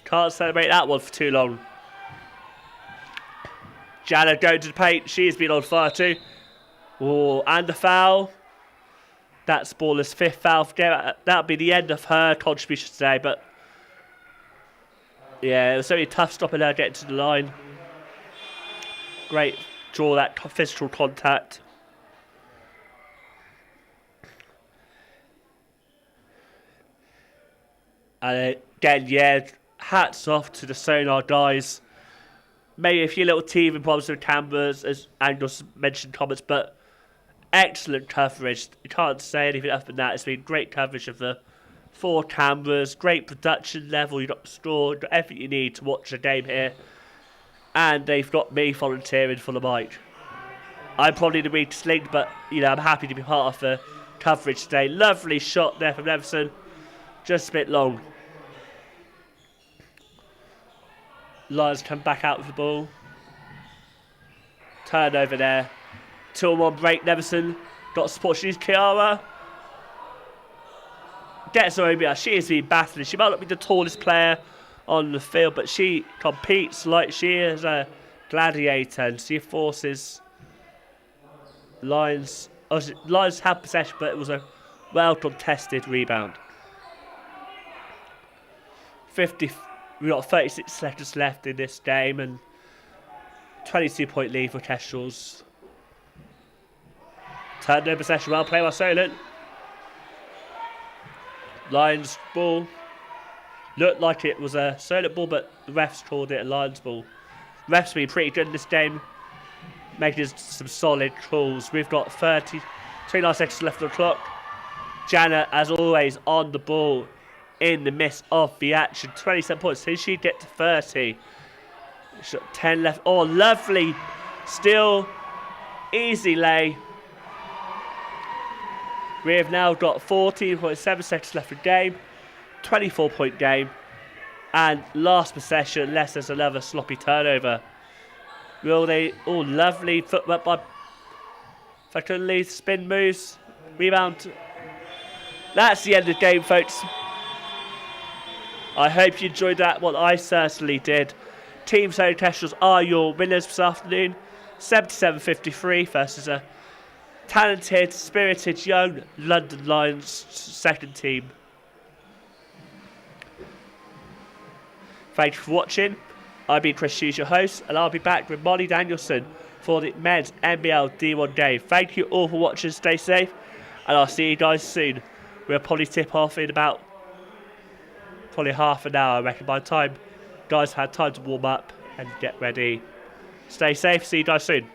Can't celebrate that one for too long. Jana going to the paint. She's been on fire too. Oh, and a foul. That's Baller's 5th foul for game. That'll be the end of her contribution today, but yeah, it was very tough stopping her getting to the line. Great draw, that physical contact. And again, yeah, hats off to the Sonar guys. Maybe a few little teething problems with cameras, as Angus mentioned comments, but excellent coverage. You can't say anything other than that. It's been great coverage of the 4 cameras, great production level. You got the score, got everything you need to watch the game here. And they've got me volunteering for the mic. I'm probably the weakest link, but you know, I'm happy to be part of the coverage today. Lovely shot there from Everson. Just a bit long. Lions come back out with the ball. Turnover there. 2-on-1 break. Neverson got support. She's Kiara. Gets Omia. She is being battling. She might not be the tallest player on the field, but she competes like she is a gladiator, and she forces Lions. Lions had possession, but it was a well contested rebound. 50. We got 36 seconds left in this game, and 22-point lead for Kestrels. Turnover possession, well played by Solent. Lions ball. Looked like it was a Solent ball, but the refs called it a Lions ball. Refs been pretty good in this game, making some solid calls. We've got 29 seconds left on the clock. Jana, as always, on the ball in the midst of the action. 27 points. Did she get to 30? She's got 10 left. Oh, lovely. Still easy lay. We have now got 14.7 seconds left in the game. 24-point game. And last possession, unless there's another sloppy turnover. Will they? Oh, lovely footwork by Fakunli. Spin moves. Rebound. That's the end of the game, folks. I hope you enjoyed that. Well, I certainly did. Team Solent Kestrels are your winners this afternoon. 77-53 versus a talented, spirited, young London Lions second team. Thank you for watching. I've been Chris Hughes, your host, and I'll be back with Molly Danielson for the men's NBL D1 game. Thank you all for watching. Stay safe, and I'll see you guys soon. We'll probably tip off in about probably half an hour, I reckon, by the time guys had time to warm up and get ready. Stay safe. See you guys soon.